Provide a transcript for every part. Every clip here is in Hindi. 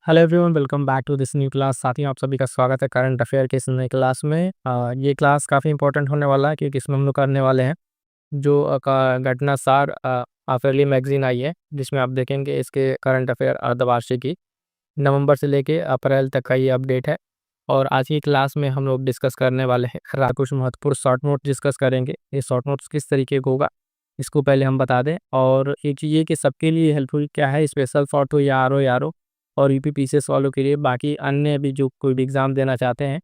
Hello everyone, welcome back to this new class. साथियों, आप सभी का स्वागत है करंट अफेयर के इस नई क्लास में। ये क्लास काफ़ी इंपॉर्टेंट होने वाला है क्योंकि इसमें हम लोग करने वाले हैं जो घटनासार हाफेरली मैगजीन आई है, जिसमें आप देखेंगे इसके करंट अफेयर अर्धवार्षिकी नवंबर से लेके अप्रैल तक का ये अपडेट है। और आज की क्लास में हम लोग डिस्कस करने वाले हैं कुछ महत्वपूर्ण शॉर्ट नोट डिस्कस करेंगे। ये शॉर्ट नोट्स किस तरीके का होगा इसको पहले हम बता दें। और एक चीज़ ये कि सबके लिए हेल्पफुल क्या है, स्पेशल फॉर टू या आर ओ और यूपीपीसीएस वालों के लिए, बाकी अन्य भी जो कोई भी एग्ज़ाम देना चाहते हैं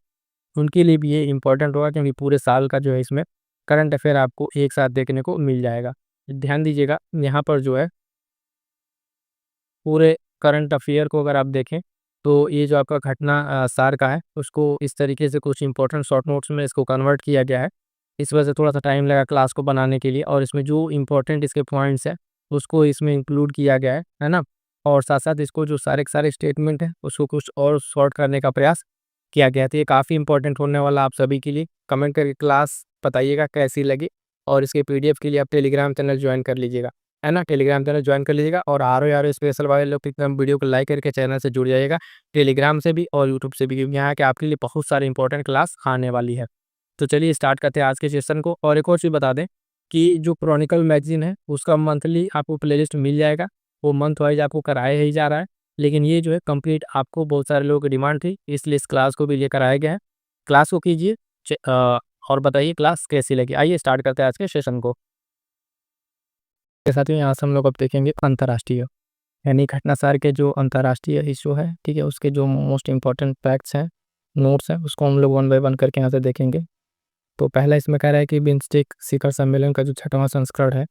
उनके लिए भी ये इम्पोर्टेंट होगा, क्योंकि पूरे साल का जो है इसमें करंट अफेयर आपको एक साथ देखने को मिल जाएगा। ध्यान दीजिएगा, यहाँ पर जो है पूरे करंट अफेयर को अगर आप देखें तो ये जो आपका घटना सार का है उसको इस तरीके से कुछ इंपॉर्टेंट शॉर्ट नोट्स में इसको कन्वर्ट किया गया है। इस वजह से थोड़ा सा टाइम लगा क्लास को बनाने के लिए, और इसमें जो इम्पोर्टेंट इसके पॉइंट्स हैं उसको इसमें इंक्लूड किया गया है ना। और साथ साथ इसको जो सारे के सारे स्टेटमेंट हैं उसको कुछ और शॉर्ट करने का प्रयास किया गया है। तो ये काफ़ी इंपॉर्टेंट होने वाला आप सभी के लिए। कमेंट करके क्लास बताइएगा कैसी लगी, और इसके पीडीएफ के लिए आप टेलीग्राम चैनल ज्वाइन कर लीजिएगा, है ना। टेलीग्राम चैनल ज्वाइन कर लीजिएगा, और आर स्पेशल वाले लोग एकदम वीडियो को लाइक करके चैनल से जुड़ जाइएगा, टेलीग्राम से भी और यूट्यूब से भी, क्योंकि यहाँ के आपके लिए बहुत सारी इंपॉर्टेंट क्लास आने वाली है। तो चलिए स्टार्ट करते हैं आज के सेशन को। और एक और चीज़ बता दें कि जो क्रॉनिकल मैगजीन है उसका मंथली आपको प्लेलिस्ट मिल जाएगा, वो मंथ वाइज आपको कराया ही जा रहा है। लेकिन ये जो है कंप्लीट आपको बहुत सारे लोगों की डिमांड थी, इसलिए इस क्लास को भी लिए कराया गया है। क्लास को कीजिए और बताइए क्लास कैसी लगी। आइए स्टार्ट करते हैं आज के सेशन को। के साथ ही यहाँ से हम लोग अब देखेंगे अंतर्राष्ट्रीय, यानी घटनासार के जो अंतर्राष्ट्रीय इशू है, ठीक है, उसके जो मोस्ट इंपॉर्टेंट फैक्ट्स हैं, नोट्स हैं, उसको हम लोग वन बाय वन करके यहाँ से देखेंगे। तो पहला इसमें कह रहा है कि बिम्स्टेक शिखर सम्मेलन का जो 6वां संस्करण है,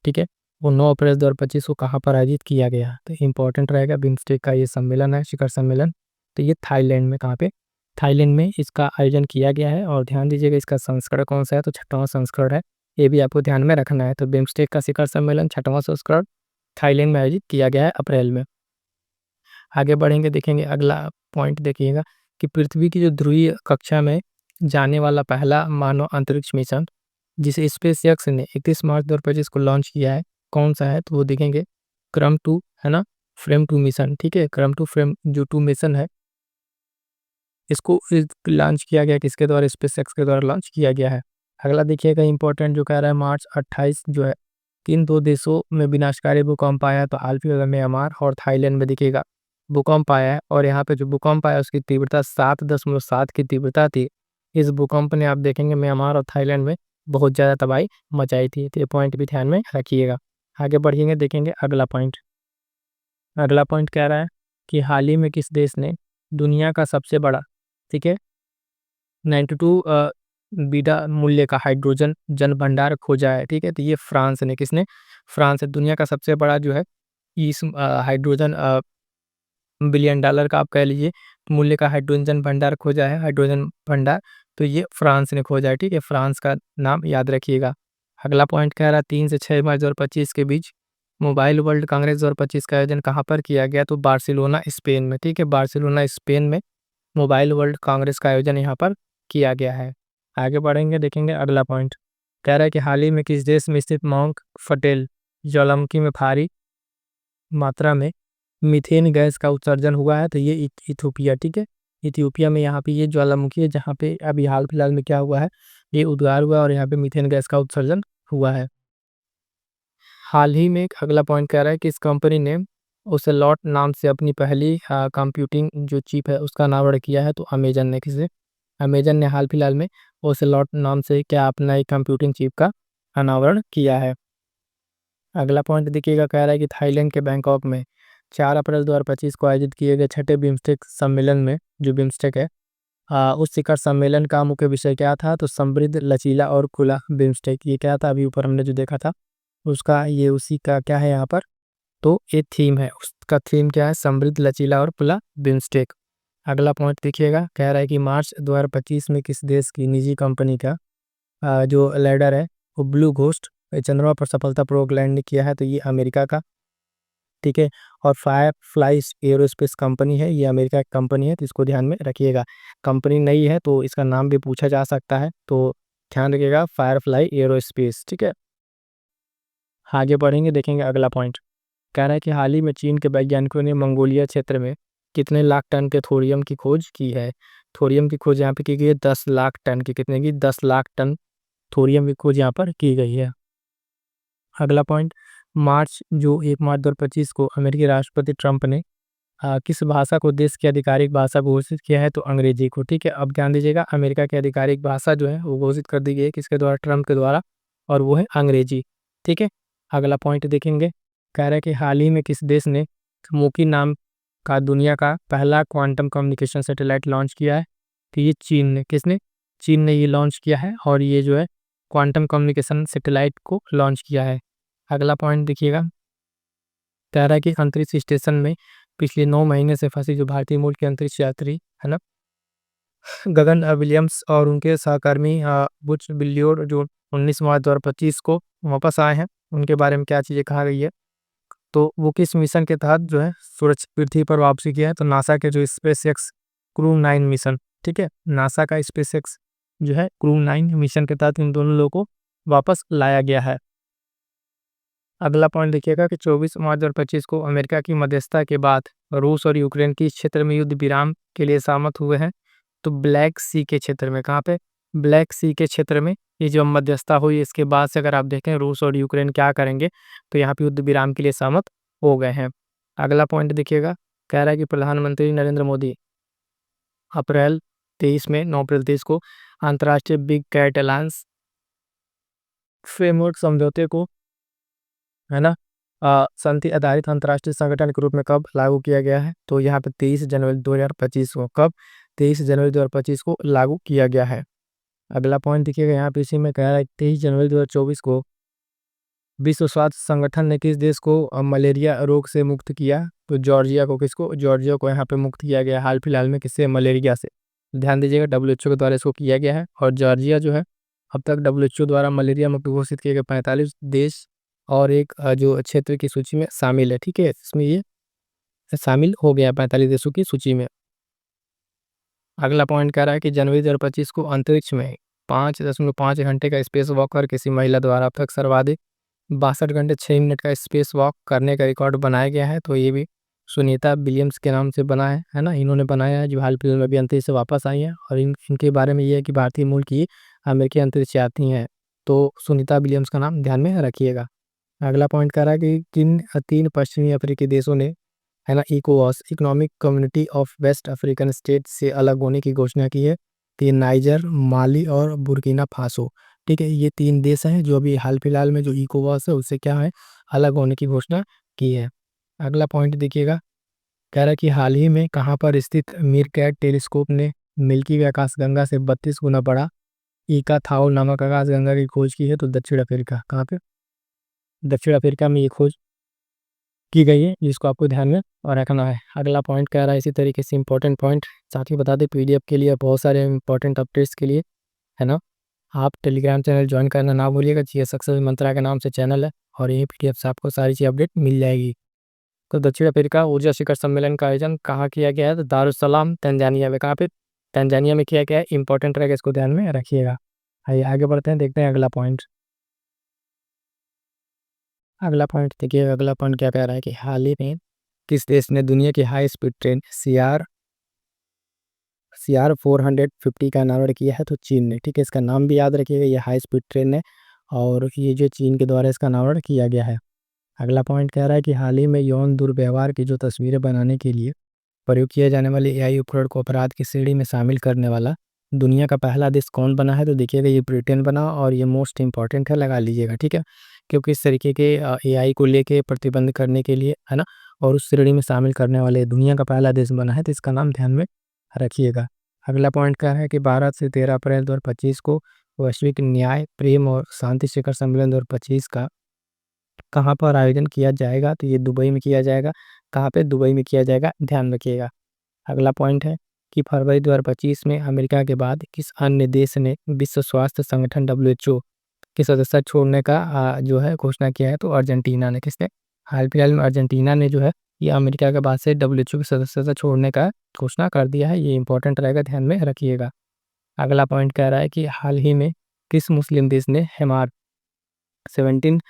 ठीक है, वो 9 अप्रैल 2025 को कहाँ पर आयोजित किया गया। तो इंपॉर्टेंट रहेगा, बिम्स्टेक का ये सम्मेलन है, शिखर सम्मेलन, तो ये थाईलैंड में, कहाँ पे, थाईलैंड में इसका आयोजन किया गया है। और ध्यान दीजिएगा इसका संस्करण कौन सा है, तो 6वां संस्करण है, ये भी आपको ध्यान में रखना है। तो बिम्स्टेक का शिखर सम्मेलन 6वां संस्करण थाईलैंड में आयोजित किया गया है अप्रैल में। आगे बढ़ेंगे, देखेंगे अगला पॉइंट, देखिएगा कि पृथ्वी की जो ध्रुवीय कक्षा में जाने वाला पहला मानव अंतरिक्ष मिशन जिसे स्पेसएक्स ने 31 मार्च 2025 को लॉन्च किया है, कौन सा है, तो वो देखेंगे क्रम 2, है ना, फ्रेम 2 मिशन, ठीक है। क्रम 2 फ्रेम जो 2 मिशन है, इसको लॉन्च किया गया, किसके द्वारा, स्पेसएक्स के द्वारा लॉन्च किया गया है। अगला देखिएगा इंपॉर्टेंट जो कह रहा है मार्च 28 जो है, किन दो देशों में विनाशकारी भूकंप आया, तो हाल फिलहाल में म्यांमार और थाईलैंड में देखिएगा भूकंप आया है। और यहाँ पे जो भूकंप आया उसकी तीव्रता 7.7 की तीव्रता थी। इस भूकंप ने आप देखेंगे म्यांमार और थाईलैंड में बहुत ज़्यादा तबाही मचाई थी। तो ये पॉइंट भी ध्यान में रखिएगा। आगे बढ़िएंगे, देखेंगे अगला पॉइंट। अगला पॉइंट कह रहा है कि हाल ही में किस देश ने दुनिया का सबसे बड़ा, ठीक है, 92 बीटा मूल्य का हाइड्रोजन जन भंडार खोजा है, ठीक है। तो ये फ्रांस ने, किसने, फ्रांस है, दुनिया का सबसे बड़ा जो है इस हाइड्रोजन बिलियन डॉलर का आप कह लीजिए मूल्य का हाइड्रोजन भंडार खोजा है, हाइड्रोजन भंडार, तो ये फ्रांस ने खोजा है, ठीक है। फ्रांस का नाम याद रखिएगा। अगला पॉइंट कह रहा है 3 से 6 मार्च 2025 के बीच मोबाइल वर्ल्ड कांग्रेस 2025 का आयोजन कहाँ पर किया गया, तो बार्सिलोना स्पेन में, ठीक है, बार्सिलोना स्पेन में मोबाइल वर्ल्ड कांग्रेस का आयोजन यहाँ पर किया गया है। आगे बढ़ेंगे, देखेंगे अगला पॉइंट। कह रहा है कि हाल ही में किस देश में स्थित माउंट फटेल ज्वालामुखी में भारी मात्रा में मीथेन गैस का उत्सर्जन हुआ है, तो ये इथियोपिया, ठीक है, इथियोपिया में यहाँ पे ये ज्वालामुखी है, जहाँ पे अभी हाल फिलहाल में क्या हुआ है, ये उद्गार हुआ और यहाँ पे मीथेन गैस का उत्सर्जन हुआ है हाल ही में। अगला पॉइंट कह रहा है कि इस कंपनी ने ओसेलॉट नाम से अपनी पहली कंप्यूटिंग जो चिप है उसका अनावरण किया है, तो अमेजन ने, किसे, अमेजन ने हाल फिलहाल में ओसेलॉट नाम से क्या अपना एक कंप्यूटिंग चिप का अनावरण किया है। अगला पॉइंट देखिएगा, कह रहा है कि थाईलैंड के बैंकॉक में 4 अप्रैल 2025 को आयोजित किए गए 6ठे बिम्स्टेक सम्मेलन में, जो बिम्स्टेक है, उस शिखर सम्मेलन का मुख्य विषय क्या था, तो समृद्ध, लचीला और खुला बिम्स्टेक। ये क्या था, अभी ऊपर हमने जो देखा था उसका, ये उसी का क्या है यहाँ पर, तो ये थीम है, उसका थीम क्या है, समृद्ध, लचीला और खुला बिम्स्टेक। अगला पॉइंट देखिएगा, कह रहा है कि मार्च 2025 में किस देश की निजी कंपनी का जो लैंडर है वो ब्लू घोस्ट चंद्रमा पर सफलतापूर्वक लैंड किया है, तो ये अमेरिका का, ठीक है। और फायर फ्लाई एरोस्पेस कंपनी है, ये अमेरिका की कंपनी है, तो इसको ध्यान में रखिएगा। कंपनी नई है तो इसका नाम भी पूछा जा सकता है, तो ध्यान रखिएगा, फायर फ्लाई एरोस्पेस, ठीक है। आगे बढ़ेंगे, देखेंगे अगला पॉइंट। कह रहा है कि हाल ही में चीन के वैज्ञानिकों ने मंगोलिया क्षेत्र में कितने लाख टन के थोरियम की खोज की है? थोरियम की खोज यहाँ पे की गई है 10 लाख टन की, कितने की? 10 लाख टन थोरियम की खोज यहाँ पर की गई है। अगला पॉइंट, मार्च जो 1 मार्च 2025 को अमेरिकी राष्ट्रपति ट्रंप ने किस भाषा को देश की आधिकारिक भाषा घोषित किया है? तो अंग्रेजी को। ठीक है, अब ध्यान दीजिएगा, अमेरिका की आधिकारिक भाषा जो है वो घोषित कर दी गई है किसके द्वारा? ट्रंप के द्वारा, और वो है अंग्रेजी। ठीक है, अगला पॉइंट देखेंगे, कह रहा है कि हाल ही में किस देश ने स्मोकी नाम का दुनिया का पहला क्वांटम कम्युनिकेशन सैटेलाइट लॉन्च किया है? तो ये चीन ने। किसने? चीन ने ये लॉन्च किया है, और ये जो है क्वांटम कम्युनिकेशन सैटेलाइट को लॉन्च किया है। अगला पॉइंट देखिएगा, कह रहा है कि अंतरिक्ष स्टेशन में पिछले 9 महीने से फंसी जो भारतीय मूल के अंतरिक्ष यात्री है ना, गगन विलियम्स और उनके सहकर्मी बुच बिल्योर, जो 19 मार्च 2025 को वापस आए हैं, उनके बारे में क्या चीज़ें कहा गई है? तो वो किस मिशन के तहत जो है सुरक्षित पृथ्वी पर वापसी किया है? तो नासा के जो स्पेस एक्स क्रू 9 मिशन। ठीक है, नासा का स्पेस एक्स जो है क्रू 9 मिशन के तहत इन दोनों लोगों को वापस लाया गया है। अगला पॉइंट देखिएगा कि 24 मार्च 2025 को अमेरिका की मध्यस्थता के बाद रूस और यूक्रेन की क्षेत्र में युद्ध विराम के लिए सहमत हुए हैं। तो ब्लैक सी के क्षेत्र में, कहाँ पे? ब्लैक सी के क्षेत्र में ये जो मध्यस्थता हुई, इसके बाद से अगर आप देखें रूस और यूक्रेन क्या करेंगे, तो यहाँ पे युद्ध विराम के लिए सहमत हो गए हैं। अगला पॉइंट देखिएगा, कह रहा है कि प्रधानमंत्री नरेंद्र मोदी अप्रैल 23 में 9 अप्रैल 23 को अंतर्राष्ट्रीय बिग कैट अलायंस फ्रेमवर्क समझौते को, है ना, संधि आधारित अंतर्राष्ट्रीय संगठन के रूप में कब लागू किया गया है? तो यहाँ पे 23 जनवरी 2025 को। कब? 23 जनवरी 2025 को लागू किया गया है। अगला पॉइंट देखिएगा, यहाँ पे इसी में कह रहा है 23 जनवरी 2024 को विश्व स्वास्थ्य संगठन ने किस देश को मलेरिया रोग से मुक्त किया? तो जॉर्जिया को। किसको? जॉर्जिया को यहाँ पे मुक्त किया गया हाल फिलहाल में, किससे? मलेरिया से। ध्यान दीजिएगा, डब्ल्यूएचओ के द्वारा इसको किया गया है, और जॉर्जिया जो है अब तक डब्ल्यूएचओ द्वारा मलेरिया मुक्त घोषित किए गए 45 देश और एक जो क्षेत्र की सूची में शामिल है। ठीक है, इसमें ये शामिल हो गया 45 देशों की सूची में। अगला पॉइंट कह रहा है कि जनवरी 2025 को अंतरिक्ष में 5.5 घंटे का स्पेस वॉक कर किसी महिला द्वारा अब तक सर्वाधिक 62 घंटे 6 मिनट का स्पेस वॉक करने का रिकॉर्ड बनाया गया है। तो ये भी सुनीता विलियम्स के नाम से बना है ना, इन्होंने बनाया है, जो हाल फिलहाल में अभी अंतरिक्ष से वापस आई हैं, और इनके बारे में ये है कि भारतीय मूल की अमेरिकी अंतरिक्ष यात्री हैं। तो सुनीता विलियम्स का नाम ध्यान में रखिएगा। अगला पॉइंट कह रहा है कि किन 3 पश्चिमी अफ्रीकी देशों ने, है ना, इकोवास Economic Community of West African State से अलग होने की घोषणा की है? तो ये नाइजर, माली और बुर्किना फासो। ठीक है, ये 3 देश हैं जो अभी हाल फिलहाल में जो इकोवास है उससे क्या है, अलग होने की घोषणा की है। अगला पॉइंट देखिएगा, कह रहा है कि हाल ही में कहाँ पर स्थित मीरकैट टेलीस्कोप ने मिल्की वे आकाशगंगा से 32 गुना बड़ा ईका थाओल नामक आकाशगंगा की खोज की है? तो दक्षिण अफ्रीका। कहाँ पे? दक्षिण अफ्रीका में ये खोज की गई है, जिसको आपको ध्यान में और रखना है। अगला पॉइंट कह रहा है इसी तरीके से इंपॉर्टेंट पॉइंट साथ ही बता दें, पीडीएफ के लिए बहुत सारे इंपॉर्टेंट अपडेट्स के लिए, है ना, आप टेलीग्राम चैनल ज्वाइन करना ना भूलिएगा। जीएस सक्सेस मंत्रा के नाम से चैनल है, और यही पीडीएफ से आपको सारी चीज़ अपडेट मिल जाएगी। तो दक्षिण अफ्रीका ऊर्जा शिखर सम्मेलन का आयोजन कहाँ किया गया है? तो दारुसलाम तंजानिया में। कहाँ पे? तंजानिया में किया गया है। इंपॉर्टेंट रहेगा, इसको ध्यान में रखिएगा। आइए आगे बढ़ते हैं, देखते हैं अगला पॉइंट। अगला पॉइंट देखिए, अगला पॉइंट क्या कह रहा है कि हाल ही में किस देश ने दुनिया की हाई स्पीड ट्रेन CR 450 का अनावरण किया है? तो चीन ने। ठीक है, इसका नाम भी याद रखिएगा, ये हाई स्पीड ट्रेन है, और ये जो चीन के द्वारा इसका अनावरण किया गया है। अगला पॉइंट कह रहा है कि हाल ही में यौन दुर्व्यवहार की जो तस्वीरें बनाने के लिए प्रयोग किए जाने वाले एआई उपकरण को अपराध की श्रेणी में शामिल करने वाला दुनिया का पहला देश कौन बना है? तो देखिएगा, ये ब्रिटेन बना, और ये मोस्ट इंपॉर्टेंट है, लगा लीजिएगा। ठीक है, क्योंकि इस तरीके के एआई को लेके प्रतिबंध करने के लिए, है ना, और उस श्रेणी में शामिल करने वाले दुनिया का पहला देश बना है, तो इसका नाम ध्यान में रखिएगा। अगला पॉइंट क्या है कि 12 से 13 अप्रैल 2025 को वैश्विक न्याय, प्रेम और शांति शिखर सम्मेलन 2025 का कहाँ पर आयोजन किया जाएगा? तो ये दुबई में किया जाएगा। कहाँ पे? दुबई में किया जाएगा, ध्यान रखिएगा। अगला पॉइंट है कि फरवरी 2025 में अमेरिका के बाद किस अन्य देश ने विश्व स्वास्थ्य संगठन डब्ल्यूएचओ की सदस्यता छोड़ने का जो है घोषणा किया है? तो अर्जेंटीना ने। किसने? हाल फिलहाल में अर्जेंटीना ने जो है ये अमेरिका के बाद से डब्ल्यूएचओ की सदस्यता छोड़ने का घोषणा कर दिया है। ये इंपॉर्टेंट रहेगा, ध्यान में रखिएगा। अगला पॉइंट कह रहा है कि हाल ही में किस मुस्लिम देश ने हेमार 17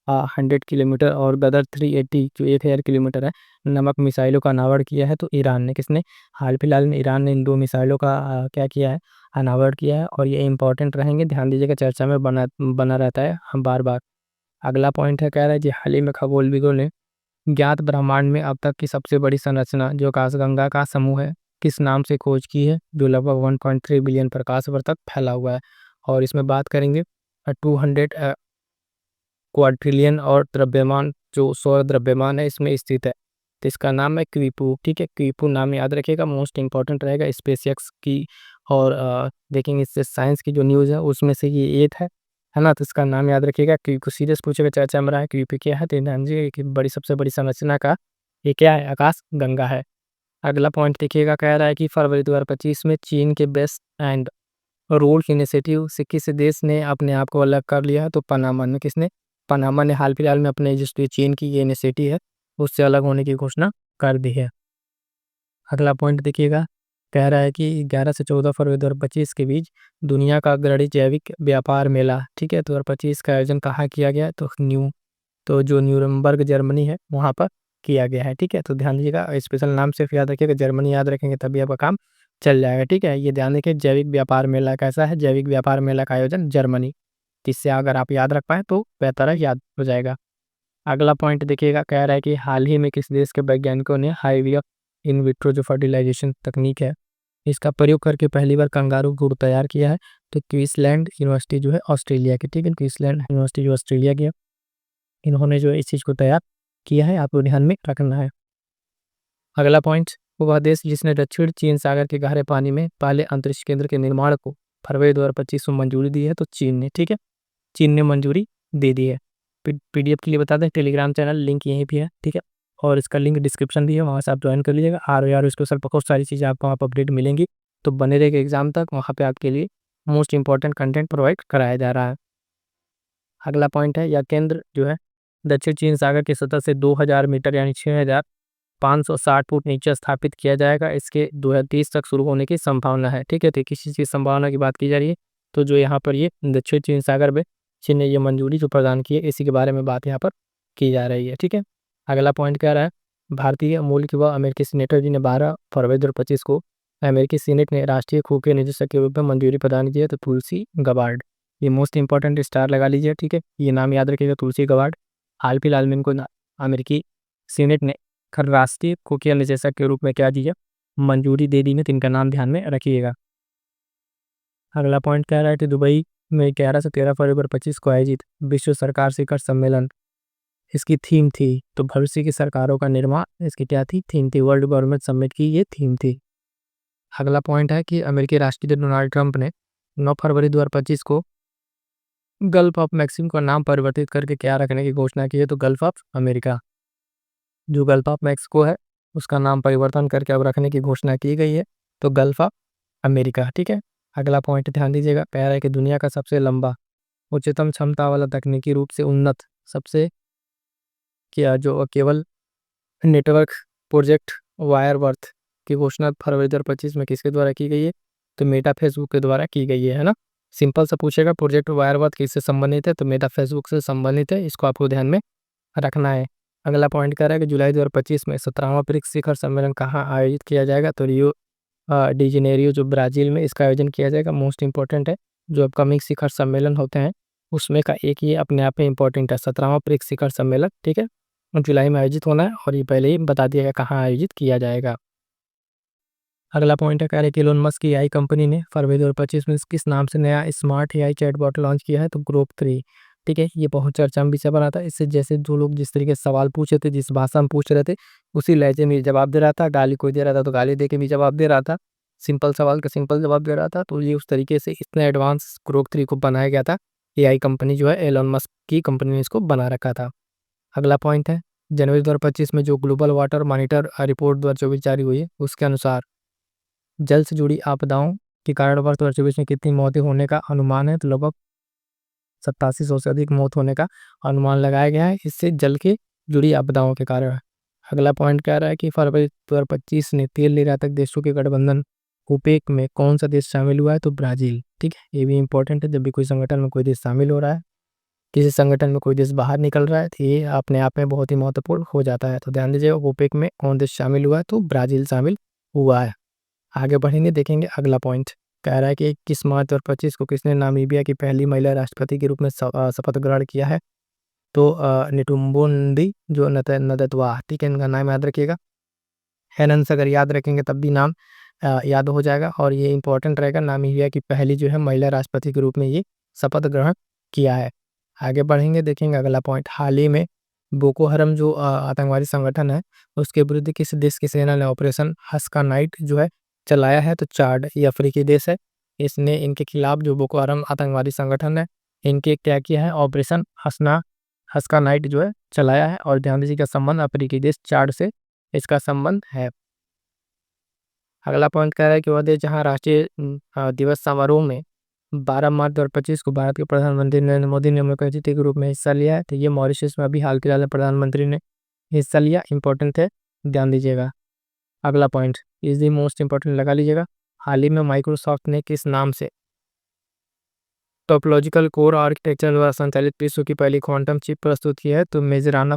100 किलोमीटर और गदर 380 जो 1000 किलोमीटर है नमक मिसाइलों का अनावरण किया है। तो ईरान ने, किसने? हाल फिलहाल में ईरान ने इन 2 मिसाइलों का क्या किया है? अनावरण किया है, और ये इंपॉर्टेंट रहेंगे, ध्यान दीजिएगा, चर्चा में बना बना रहता है हम बार बार। अगला पॉइंट है, कह रहा है जी हाल ही में खगोलविदों ने ज्ञात ब्रह्मांड में अब तक की सबसे बड़ी संरचना जो आकाशगंगा का समूह है किस नाम से खोज की है, जो लगभग 1.3 बिलियन प्रकाश वर्ष तक फैला हुआ है। और इसमें बात करेंगे 200 क्वाड्रिलियन और द्रव्यमान, जो सौर द्रव्यमान है इसमें स्थित है। तो इसका नाम है क्वीपू। ठीक है, क्वीपू नाम याद रखिएगा, मोस्ट इंपॉर्टेंट रहेगा स्पेसएक्स की। और देखेंगे इससे साइंस की जो न्यूज़ है उसमें से ये एक है ना। तो इसका नाम याद रखिएगा, क्वीपू सीरियस पूछेगा चर्चा में रहा है, क्वीपू क्या है, तो ध्यान दीजिए कि बड़ी सबसे बड़ी संरचना का ये क्या है? आकाश गंगा है। अगला पॉइंट देखिएगा, कह रहा है कि फरवरी 2025 में चीन के बेस्ट एंड रूल्स इनिशिएटिव से किस देश ने अपने आप को अलग कर लिया है? तो पनामा ने, किसने? पनामा ने हाल फिलहाल में अपने जो चीन की ये इनिशिएटिव है उससे अलग होने की घोषणा कर दी है। अगला पॉइंट देखिएगा, कह रहा है कि 11 से 14 फरवरी 2025 के बीच दुनिया का अग्रणी जैविक व्यापार मेला, ठीक है, 2025 का आयोजन कहाँ किया गया है? तो जो न्यूरम्बर्ग जर्मनी है वहाँ पर किया गया है। ठीक है, तो ध्यान दीजिएगा, स्पेशल नाम सिर्फ याद रखिएगा, जर्मनी याद रखेंगे तभी आपका काम चल जाएगा। ठीक है, ये ध्यान रखिए, जैविक व्यापार मेला कैसा है? जैविक व्यापार मेला का आयोजन जर्मनी। इससे अगर आप याद रख पाए तो बेहतर है, याद हो जाएगा। अगला पॉइंट देखिएगा, कह रहा है कि हाल ही में किस देश के वैज्ञानिकों ने हाईविया इन विट्रो जो फर्टिलाइजेशन तकनीक है इसका प्रयोग करके पहली बार कंगारू गुड़ तैयार किया है? तो क्वींसलैंड यूनिवर्सिटी जो है ऑस्ट्रेलिया की, ठीक है, क्वींसलैंड यूनिवर्सिटी जो ऑस्ट्रेलिया की है, इन्होंने जो है इस चीज़ को तैयार किया है, आपको ध्यान में रखना है। अगला पॉइंट, वह देश जिसने दक्षिण चीन सागर के गहरे पानी में पहले अंतरिक्ष केंद्र के निर्माण को फरवरी 2025 में मंजूरी दी है? तो चीन ने। ठीक है, चीन ने मंजूरी दे दी है। पीडीएफ के लिए बता दें, टेलीग्राम चैनल लिंक यहीं पे है, ठीक है, और इसका लिंक डिस्क्रिप्शन भी है, वहाँ से आप ज्वाइन कर लीजिएगा। आर स्पेशल बहुत सारी चीज़ें आपको वहाँ पर अपडेट मिलेंगी, तो बने रहेगा एग्जाम तक, वहाँ पे आपके लिए मोस्ट इंपॉर्टेंट कंटेंट प्रोवाइड कराया जा रहा है। अगला पॉइंट है, यह केंद्र जो है दक्षिण चीन सागर की सतह से 2000 मीटर यानी 6560 फुट नीचे स्थापित किया जाएगा। इसके 2030 तक शुरू होने की संभावना है। ठीक है, तो किसी चीज़ की संभावना की बात की जा रही है, तो जो यहाँ पर ये दक्षिण चीन सागर में चीन ने ये मंजूरी जो प्रदान की है इसी के बारे में बात यहाँ पर की जा रही है। ठीक है, अगला पॉइंट कह रहा है, भारतीय मूल के व अमेरिकी सीनेटर जी ने 12 फरवरी 2025 को अमेरिकी सीनेट ने राष्ट्रीय खुफिया निदेशक के रूप में मंजूरी प्रदान की है। तो तुलसी गबार्ड, ये मोस्ट इंपॉर्टेंट स्टार लगा लीजिए। ठीक है, ये नाम याद रखिएगा, तुलसी गबार्ड। हाल फिलहाल में इनको अमेरिकी सीनेट ने राष्ट्रीय खुफिया निदेशक के रूप में क्या दी है? मंजूरी दे दी है, तो इनका नाम ध्यान में रखिएगा। अगला पॉइंट कह रहा है कि दुबई में 11 से 13 फरवरी 2025 को आयोजित विश्व सरकार शिखर सम्मेलन, इसकी थीम थी, तो भविष्य की सरकारों का निर्माण, इसकी क्या थी? थीम थी, वर्ल्ड गवर्नमेंट समिट की ये थीम थी। अगला पॉइंट है कि अमेरिकी राष्ट्रपति डोनाल्ड ट्रंप ने 9 फरवरी 2025 को गल्फ ऑफ मैक्सिको का नाम परिवर्तित करके क्या रखने की घोषणा की है? तो गल्फ ऑफ अमेरिका। जो गल्फ ऑफ मैक्सिको है उसका नाम परिवर्तन करके अब रखने की घोषणा की गई है, तो गल्फ ऑफ अमेरिका। ठीक है, अगला पॉइंट ध्यान दीजिएगा, कह रहा है कि दुनिया का सबसे लंबा उच्चतम क्षमता वाला तकनीकी रूप से उन्नत सबसे क्या जो केवल नेटवर्क प्रोजेक्ट वायरवर्थ की घोषणा फरवरी 2025 में किसके द्वारा की गई है? तो मेटा फेसबुक के द्वारा की गई है ना। सिंपल सा पूछेगा, प्रोजेक्ट वायरवर्थ किससे संबंधित है? तो मेटा फेसबुक से संबंधित है, इसको आपको ध्यान में रखना है। अगला पॉइंट कह रहा है कि जुलाई 2025 में 17वां ब्रिक्स शिखर सम्मेलन कहाँ आयोजित किया जाएगा? तो रियो डी जेनेरियो जो ब्राज़ील में इसका आयोजन किया जाएगा। मोस्ट इंपॉर्टेंट है, जो अपकमिंग शिखर सम्मेलन होते हैं उसमें का एक ये अपने आप में इंपॉर्टेंट है, 17वां ब्रिक्स शिखर सम्मेलन। ठीक है, जुलाई में आयोजित होना है, और ये पहले ही बता दिया गया कहाँ आयोजित किया जाएगा। अगला पॉइंट है, कह रहे कि एलोन मस्क की एआई कंपनी ने फरवरी 2025 में किस नाम से नया स्मार्ट एआई चैटबॉट लॉन्च किया है? तो ग्रोक 3। ठीक है, ये बहुत चर्चा में विषय बना था। इससे जैसे जो लोग जिस तरीके से सवाल पूछ रहे थे, जिस भाषा में पूछ रहे थे, उसी लहजे में जवाब दे रहा था। गाली कोई दे रहा था तो गाली दे के भी जवाब दे रहा था, सिंपल सवाल का सिंपल जवाब दे रहा था। तो ये उस तरीके से इतना एडवांस ग्रोक 3 को बनाया गया था। एआई कंपनी जो है एलोन मस्क की कंपनी ने इसको बना रखा था। अगला पॉइंट है, जनवरी 2025 में जो ग्लोबल वाटर मॉनिटर रिपोर्ट 2024 जारी हुई है उसके अनुसार जल से जुड़ी आपदाओं के कारण वर्ष 2024 में कितनी मौतें होने का अनुमान है? तो लगभग 8700 से अधिक मौत होने का अनुमान लगाया गया है, इससे जल के जुड़ी आपदाओं के कारण है। अगला पॉइंट कह रहा है कि फरवरी 2025 ने तेल निर्यातक देशों के गठबंधन ओपेक में कौन सा देश शामिल हुआ है? तो ब्राज़ील। ठीक है, ये भी इंपॉर्टेंट है, जब भी कोई संगठन में कोई देश शामिल हो रहा है किसी संगठन में कोई देश बाहर निकल रहा है तो ये अपने आप में बहुत ही महत्वपूर्ण हो जाता है। तो ध्यान दीजिएगा, ओपेक में कौन देश शामिल हुआ है, तो ब्राज़ील शामिल हुआ है। आगे बढ़ेंगे, देखेंगे अगला पॉइंट। कह रहा है कि 21 मार्च 2025 को किसने नामीबिया की पहली महिला राष्ट्रपति के रूप में शपथ ग्रहण किया है? तो निटुम्बुंदी जो नदतवा, ठीक है, इनका नाम याद रखिएगा। हेनन से अगर याद रखेंगे तब भी नाम याद हो जाएगा, और ये इंपॉर्टेंट रहेगा। नामीबिया की पहली जो है महिला राष्ट्रपति के रूप में ये शपथ ग्रहण किया है। आगे बढ़ेंगे, देखेंगे अगला पॉइंट। हाल ही में बोको हरम जो आतंकवादी संगठन है, उसके विरुद्ध किस देश की सेना ने ऑपरेशन हस्का नाइट जो है चलाया है? तो चाड, ये अफ्रीकी देश है। इसने इनके खिलाफ जो बोको हरम आतंकवादी संगठन है, इनके क्या किया है? ऑपरेशन हस्का नाइट जो है चलाया है। और ध्यान दीजिए का संबंध अफ्रीकी देश चाड से इसका संबंध है। अगला पॉइंट कह रहा है कि वह देश जहाँ राष्ट्रीय दिवस समारोह में 12 मार्च 2025 को भारत के प्रधानमंत्री नरेंद्र मोदी ने मुख्य अतिथि के रूप में हिस्सा लिया है, तो ये मॉरिशस में अभी हाल फिलहाल में प्रधानमंत्री ने हिस्सा लिया। इंपॉर्टेंट है, ध्यान दीजिएगा। अगला point is the most important लगा लीजिएगा। हाल ही में माइक्रोसॉफ्ट ने किस नाम से टोपोलॉजिकल कोर आर्किटेक्चर द्वारा संचालित विश्व की पहली क्वांटम चिप प्रस्तुत की है? तो मेजराना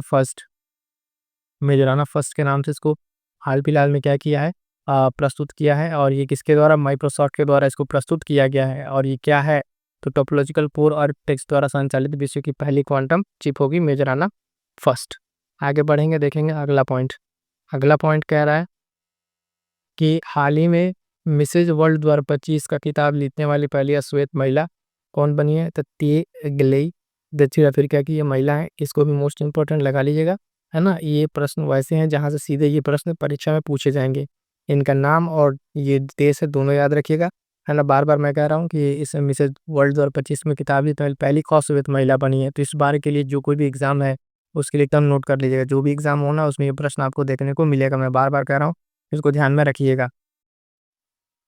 फर्स्ट के नाम से इसको हाल फिलहाल में क्या किया है? प्रस्तुत किया है। और ये किसके द्वारा? माइक्रोसॉफ्ट के द्वारा इसको प्रस्तुत किया गया है। और ये क्या है? तो टोपोलॉजिकल कोर आर्किटेक्चर द्वारा संचालित विश्व की पहली क्वांटम चिप होगी मेजराना फर्स्ट। आगे बढ़ेंगे, देखेंगे अगला पॉइंट। अगला पॉइंट कह रहा है कि हाल ही में मिसेज वर्ल्ड 2025 का खिताब जीतने वाली पहली अश्वेत महिला कौन बनी है? तो ते ग्लेई, दक्षिण अफ्रीका की ये महिला है। इसको भी मोस्ट इंपॉर्टेंट लगा लीजिएगा, है ना। ये प्रश्न वैसे हैं जहाँ से सीधे ये प्रश्न परीक्षा में पूछे जाएंगे। इनका नाम और ये देश है दोनों याद रखिएगा, है ना। बार बार मैं कह रहा हूँ कि इस मिसेज वर्ल्ड 2025 में खिताब जीतने वाली पहली अश्वेत महिला बनी है। तो इस बार के लिए जो कोई भी एग्जाम है उसके लिए एकदम नोट कर लीजिएगा। जो भी एग्जाम होना उसमें ये प्रश्न आपको देखने को मिलेगा। मैं बार बार कह रहा हूँ, इसको ध्यान में रखिएगा।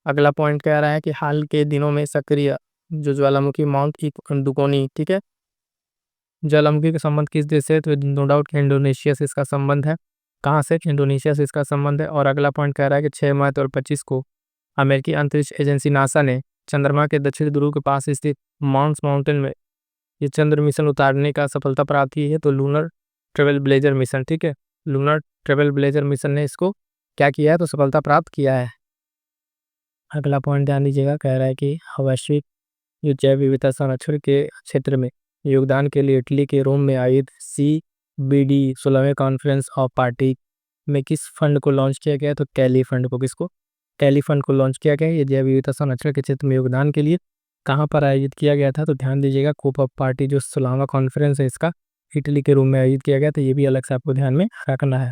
अगला पॉइंट कह रहा है कि हाल के दिनों में सक्रिय जो ज्वालामुखी माउंट दुकोनी, ठीक है, ज्वालामुखी का संबंध किस देश से? तो नो डाउट इंडोनेशिया से इसका संबंध है। कहाँ से? इंडोनेशिया से इसका संबंध है। और अगला पॉइंट कह रहा है कि 6 मार्च 2025 को अमेरिकी अंतरिक्ष एजेंसी नासा ने चंद्रमा के दक्षिण ध्रुव के पास स्थित माउंटेन में ये चंद्र मिशन उतारने का सफलता प्राप्त की है। तो लूनर ट्रेवल ब्लेजर मिशन, ठीक है, लूनर ट्रेवल ब्लेजर मिशन ने इसको क्या किया है? तो सफलता प्राप्त किया है। अगला पॉइंट ध्यान दीजिएगा, कह रहा है कि वैश्विक जो जैव विविधता संरक्षण के क्षेत्र में योगदान के लिए इटली के रोम में आयोजित CBD 16वें कॉन्फ्रेंस ऑफ पार्टी में किस फंड को लॉन्च किया गया? तो कैली फंड को, किसको? कैली फंड को लॉन्च किया गया। ये जैव विविधता संरक्षण के क्षेत्र में योगदान के लिए कहाँ पर आयोजित किया गया था? तो ध्यान दीजिएगा, कोप ऑफ पार्टी जो 16वां कॉन्फ्रेंस है इसका इटली के रोम में आयोजित किया गया। तो ये भी अलग से आपको ध्यान में रखना है।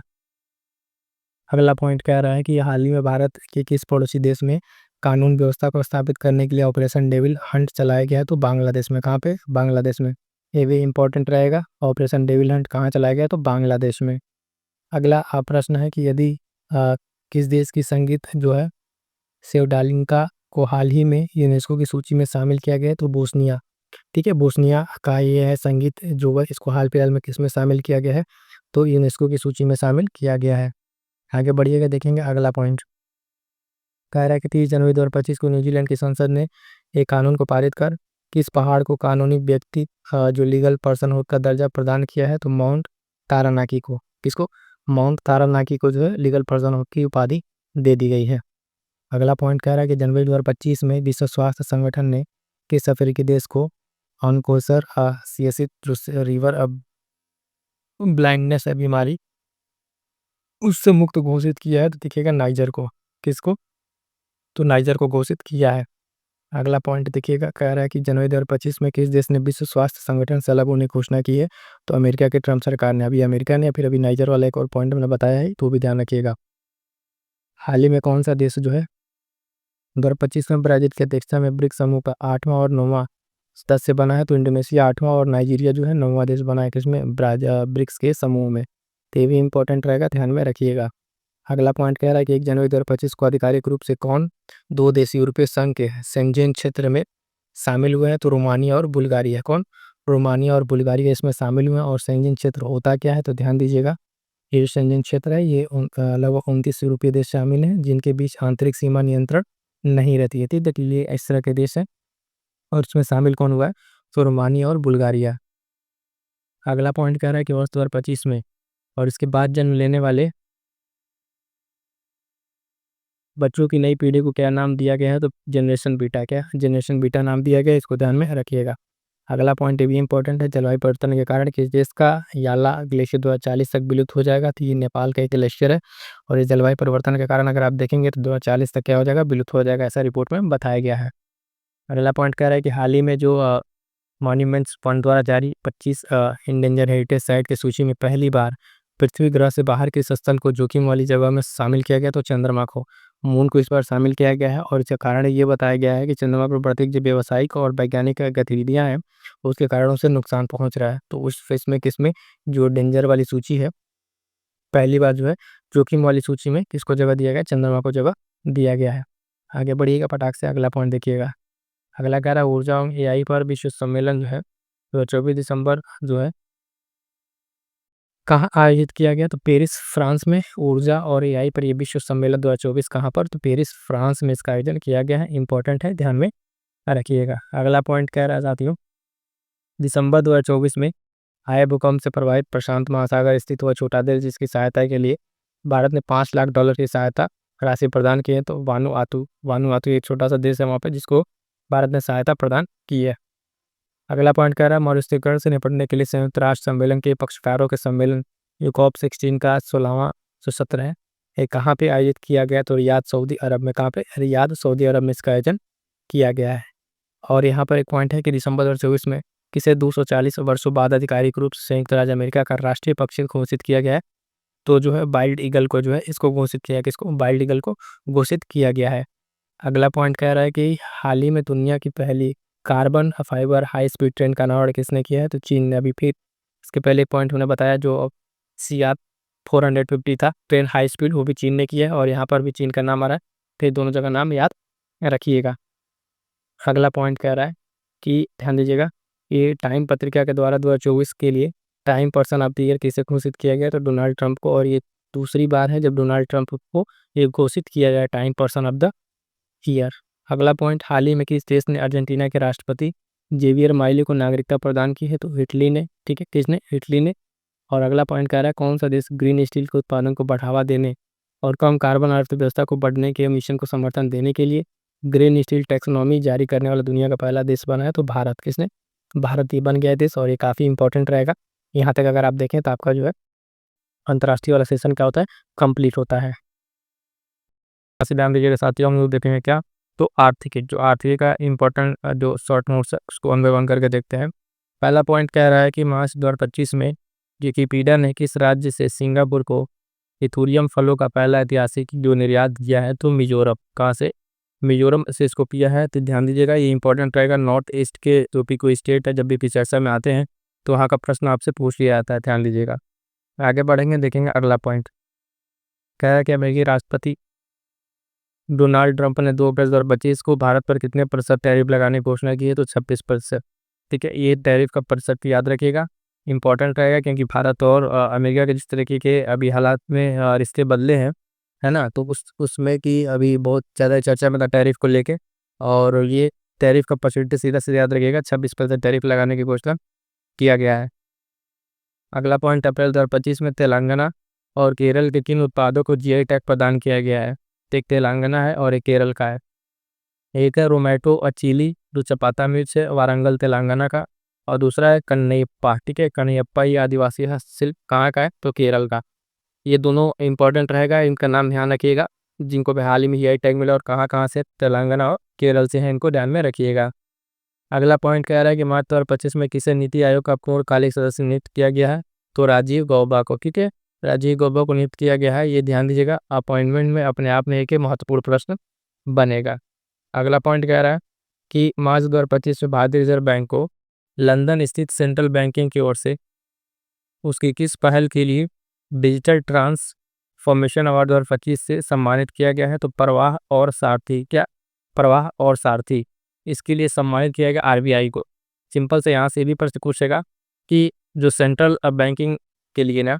अगला पॉइंट कह रहा है कि हाल ही में भारत के किस पड़ोसी देश में कानून व्यवस्था को स्थापित करने के लिए ऑपरेशन डेविल हंट चलाया गया है? तो बांग्लादेश में। कहाँ पे? बांग्लादेश में। ये भी इंपॉर्टेंट रहेगा। ऑपरेशन डेविल हंट कहाँ चलाया गया? तो बांग्लादेश में। अगला प्रश्न है कि यदि किस देश की संगीत जो है सेवडालिंका को हाल ही में यूनेस्को की सूची में शामिल किया गया है? तो बोस्निया, ठीक है, बोस्निया का ये है संगीत जो है, इसको हाल फिलहाल में किस में शामिल किया गया है? तो यूनेस्को की सूची में शामिल किया गया है। आगे बढ़िएगा, देखेंगे अगला पॉइंट। कह रहा है कि 30 जनवरी 2025 को न्यूजीलैंड की संसद ने एक कानून को पारित कर किस पहाड़ को कानूनी व्यक्ति जो लीगल पर्सन का दर्जा प्रदान किया है? तो माउंट तारानाकी को। किसको? माउंट तारानाकी को जो है लीगल पर्सन की उपाधि दे दी गई है। अगला पॉइंट कह रहा है कि जनवरी 2025 में विश्व स्वास्थ्य संगठन ने किस अफ्रीकी देश को ऑनकोसर सियासित रिवर ब्लाइंडनेस है बीमारी उससे मुक्त घोषित किया है? तो देखिएगा नाइजर को। किसको? तो नाइजर को घोषित किया है। अगला पॉइंट देखिएगा, कह रहा है कि जनवरी 2025 में किस देश ने विश्व स्वास्थ्य संगठन से अलग होने की घोषणा की है? तो अमेरिका के ट्रम्प सरकार ने। अभी अमेरिका ने, फिर अभी नाइजर वाला एक और पॉइंट मैंने बताया है, तो भी ध्यान रखिएगा। हाल ही में कौन सा देश जो है 2025 में ब्राजील की अध्यक्षता में ब्रिक्स समूह का 8वां और 9वां सदस्य बना है? तो इंडोनेशिया 8वां और नाइजीरिया जो है 9वां देश बना है किसमें? ब्रिक्स के समूह में। तो ये भी इंपॉर्टेंट रहेगा, ध्यान में रखिएगा। अगला पॉइंट कह रहा है कि 1 जनवरी 2025 को आधिकारिक रूप से कौन 2 देश यूरोपीय संघ के शेंजेन क्षेत्र में शामिल हुए हैं? तो रोमानिया और बुल्गारिया। कौन? रोमानिया और बुल्गारिया इसमें शामिल हुए हैं। और शेंजेन क्षेत्र होता क्या है? तो ध्यान दीजिएगा, ये शेंजेन क्षेत्र है, ये लगभग 29 यूरोपीय देश शामिल हैं जिनके बीच आंतरिक सीमा नियंत्रण नहीं रहती है। ठीक है, ये इस तरह के देश हैं। और इसमें शामिल कौन हुआ है? तो रोमानिया और बुल्गारिया। अगला पॉइंट कह रहा है कि वर्ष 2025 में और इसके बाद जन्म लेने वाले बच्चों की नई पीढ़ी को क्या नाम दिया गया है, तो जनरेशन बीटा, क्या जनरेशन बीटा नाम दिया गया है, इसको ध्यान में रखिएगा। अगला पॉइंट ये भी इंपॉर्टेंट है, जलवायु परिवर्तन के कारण किस देश का याला ग्लेशियर 2040 तक विलुप्त हो जाएगा, तो ये नेपाल का एक ग्लेशियर है और इस जलवायु परिवर्तन के कारण अगर आप देखेंगे तो 2040 तक क्या हो जाएगा, विलुप्त हो जाएगा, ऐसा रिपोर्ट में बताया गया है। अगला पॉइंट कह रहा है कि हाल ही में जो मॉन्यूमेंट्स फंड द्वारा जारी 25 इंडेंजर हेरिटेज साइट की सूची में पहली बार पृथ्वी ग्रह से बाहर के स्थल को जोखिम वाली जगह में शामिल किया गया, तो चंद्रमा को, मून को इस बार शामिल किया गया है और इसका कारण ये बताया गया है कि चंद्रमा पर बढ़ती जो व्यावसायिक और वैज्ञानिक गतिविधियां हैं उसके कारण उसे नुकसान पहुंच रहा है, तो उस फेस में किसमें जो डेंजर वाली सूची है पहली बार जो है जोखिम वाली सूची में किसको जगह दिया गया, चंद्रमा को जगह दिया गया है। आगे बढ़िएगा फटाक से, अगला पॉइंट देखिएगा। अगला कह रहा है ऊर्जा एवं एआई पर विश्व सम्मेलन जो है तो 24 दिसंबर जो है कहाँ आयोजित किया गया, तो पेरिस फ्रांस में। ऊर्जा और एआई पर ये विश्व सम्मेलन 2024 कहाँ पर, तो पेरिस फ्रांस में इसका आयोजन किया गया है, इंपॉर्टेंट है, ध्यान में रखिएगा। अगला पॉइंट कह रहा है साथियों, दिसंबर 2024 में आए भूकंप से प्रभावित प्रशांत महासागर स्थित हुआ छोटा देश जिसकी सहायता के लिए भारत ने $5 लाख की सहायता राशि प्रदान की है, तो वानुआतू एक छोटा सा देश है वहाँ पे जिसको भारत ने सहायता प्रदान की है। अगला पॉइंट कह रहा है मरुस्थलीकरण से निपटने के लिए संयुक्त राष्ट्र सम्मेलन के पक्षकारों के सम्मेलन जो COP 16 का 16वां जो सत्र है ये कहाँ पे आयोजित किया गया, तो रियाद सऊदी अरब में। कहाँ पे, रियाद सऊदी अरब में इसका आयोजन किया गया है। और यहाँ पर एक पॉइंट है कि दिसंबर 2024 में किसे 240 वर्षों बाद आधिकारिक रूप से संयुक्त राज्य अमेरिका का राष्ट्रीय पक्षी घोषित किया गया है, तो जो है वाइल्ड ईगल को जो है इसको घोषित किया, किसको, वाइल्ड ईगल को घोषित किया गया है। अगला पॉइंट कह रहा है कि हाल ही में दुनिया की पहली carbon fibre high speed train का निर्माण किसने किया है, तो चीन ने। अभी फिर इसके पहले एक पॉइंट उन्हें बताया जो CR 450 था ट्रेन हाई स्पीड, वो भी चीन ने किया है और यहाँ पर भी चीन का नाम आ रहा है, फिर दोनों जगह नाम याद रखिएगा। अगला पॉइंट कह रहा है कि ध्यान दीजिएगा, ये टाइम पत्रिका के द्वारा 2024 के लिए time person of the year किसे घोषित किया गया, तो डोनाल्ड ट्रंप को, और ये दूसरी बार है जब डोनाल्ड ट्रंप को ये घोषित किया गया time person of the year. अगला पॉइंट, हाल ही में किस देश ने अर्जेंटीना के राष्ट्रपति जेवियर माइली को नागरिकता प्रदान की है, तो इटली ने। ठीक है, किसने, इटली ने। और अगला पॉइंट कह रहा है कौन सा देश ग्रीन स्टील के उत्पादन को बढ़ावा देने और कम कार्बन अर्थव्यवस्था को बढ़ने के मिशन को समर्थन देने के लिए ग्रीन स्टील टैक्सोनॉमी जारी करने वाला दुनिया का पहला देश बना है, तो भारत। किसने, भारत ही बन गया है देश और ये काफ़ी इंपॉर्टेंट रहेगा। यहाँ तक अगर आप देखें तो आपका जो है अंतर्राष्ट्रीय वाला सेशन क्या होता है, कंप्लीट होता है। ध्यान दीजिएगा साथियों, हम लोग देखेंगे क्या, तो आर्थिक का इंपॉर्टेंट जो शॉर्ट नोट्स है उसको वन बाय वन करके देखते हैं। पहला पॉइंट कह रहा है कि मार्च 2025 में विकिपीडिया ने किस राज्य से सिंगापुर को इथूरियम फलों का पहला ऐतिहासिक जो निर्यात किया है, तो मिजोरम। कहाँ से, मिजोरम से इसको किया है, तो ध्यान दीजिएगा ये इंपॉर्टेंट रहेगा। नॉर्थ ईस्ट के जो भी कोई स्टेट है जब भी चर्चा में आते हैं तो वहाँ का प्रश्न आपसे पूछ लिया जाता है, ध्यान दीजिएगा। आगे बढ़ेंगे, देखेंगे अगला पॉइंट। कह रहा है कि अमेरिकी राष्ट्रपति डोनाल्ड ट्रंप ने 2 अप्रैल 2025 को भारत पर कितने प्रतिशत टैरिफ लगाने की घोषणा की है, तो 26%। ठीक है, ये टैरिफ का प्रतिशत याद रखिएगा, इंपॉर्टेंट रहेगा क्योंकि भारत और अमेरिका के जिस तरीके के अभी हालात में रिश्ते बदले हैं, है ना, तो उसमें कि अभी बहुत ज़्यादा चर्चा में था टैरिफ को लेके, और ये टैरिफ का परसेंटेज सीधा सीधा याद रखिएगा, 26% टैरिफ लगाने की घोषणा किया गया है। अगला पॉइंट, अप्रैल 2025 में तेलंगाना और केरल के किन उत्पादों को GI टैग प्रदान किया गया है, तो एक तेलंगाना है और एक केरल का है। एक है रोमेटो और चिली जो चपाता मिर्च है, वारंगल तेलंगाना का, और दूसरा है कन्नैयप्पा। ठीक है, कन्नैयप्पा ये आदिवासी हस्तशिल्प कहाँ का है, तो केरल का। ये दोनों इंपॉर्टेंट रहेगा, इनका नाम ध्यान रखिएगा, जिनको भी हाल ही में GI टैग मिला और कहाँ कहाँ से, तेलंगाना और केरल से है, इनको ध्यान में रखिएगा। अगला पॉइंट कह रहा है कि मार्च 2025 में किसे नीति आयोग का पूर्णकालिक सदस्य नियुक्त किया गया है, तो राजीव गौबा को। ठीक है, राजीव गौबा को नियुक्त किया गया है, ये ध्यान दीजिएगा, अपॉइंटमेंट में अपने आप में एक महत्वपूर्ण प्रश्न बनेगा। अगला पॉइंट कह रहा है कि मार्च 2025 में भारतीय रिजर्व बैंक को लंदन स्थित सेंट्रल बैंकिंग की ओर से उसकी किस पहल के लिए डिजिटल ट्रांसफॉर्मेशन अवार्ड 2025 से सम्मानित किया गया है, तो प्रवाह और सारथी। क्या, प्रवाह और सारथी, इसके लिए सम्मानित किया गया RBI को। सिंपल से यहाँ से भी प्रश्न पूछेगा कि जो सेंट्रल बैंकिंग के लिए ना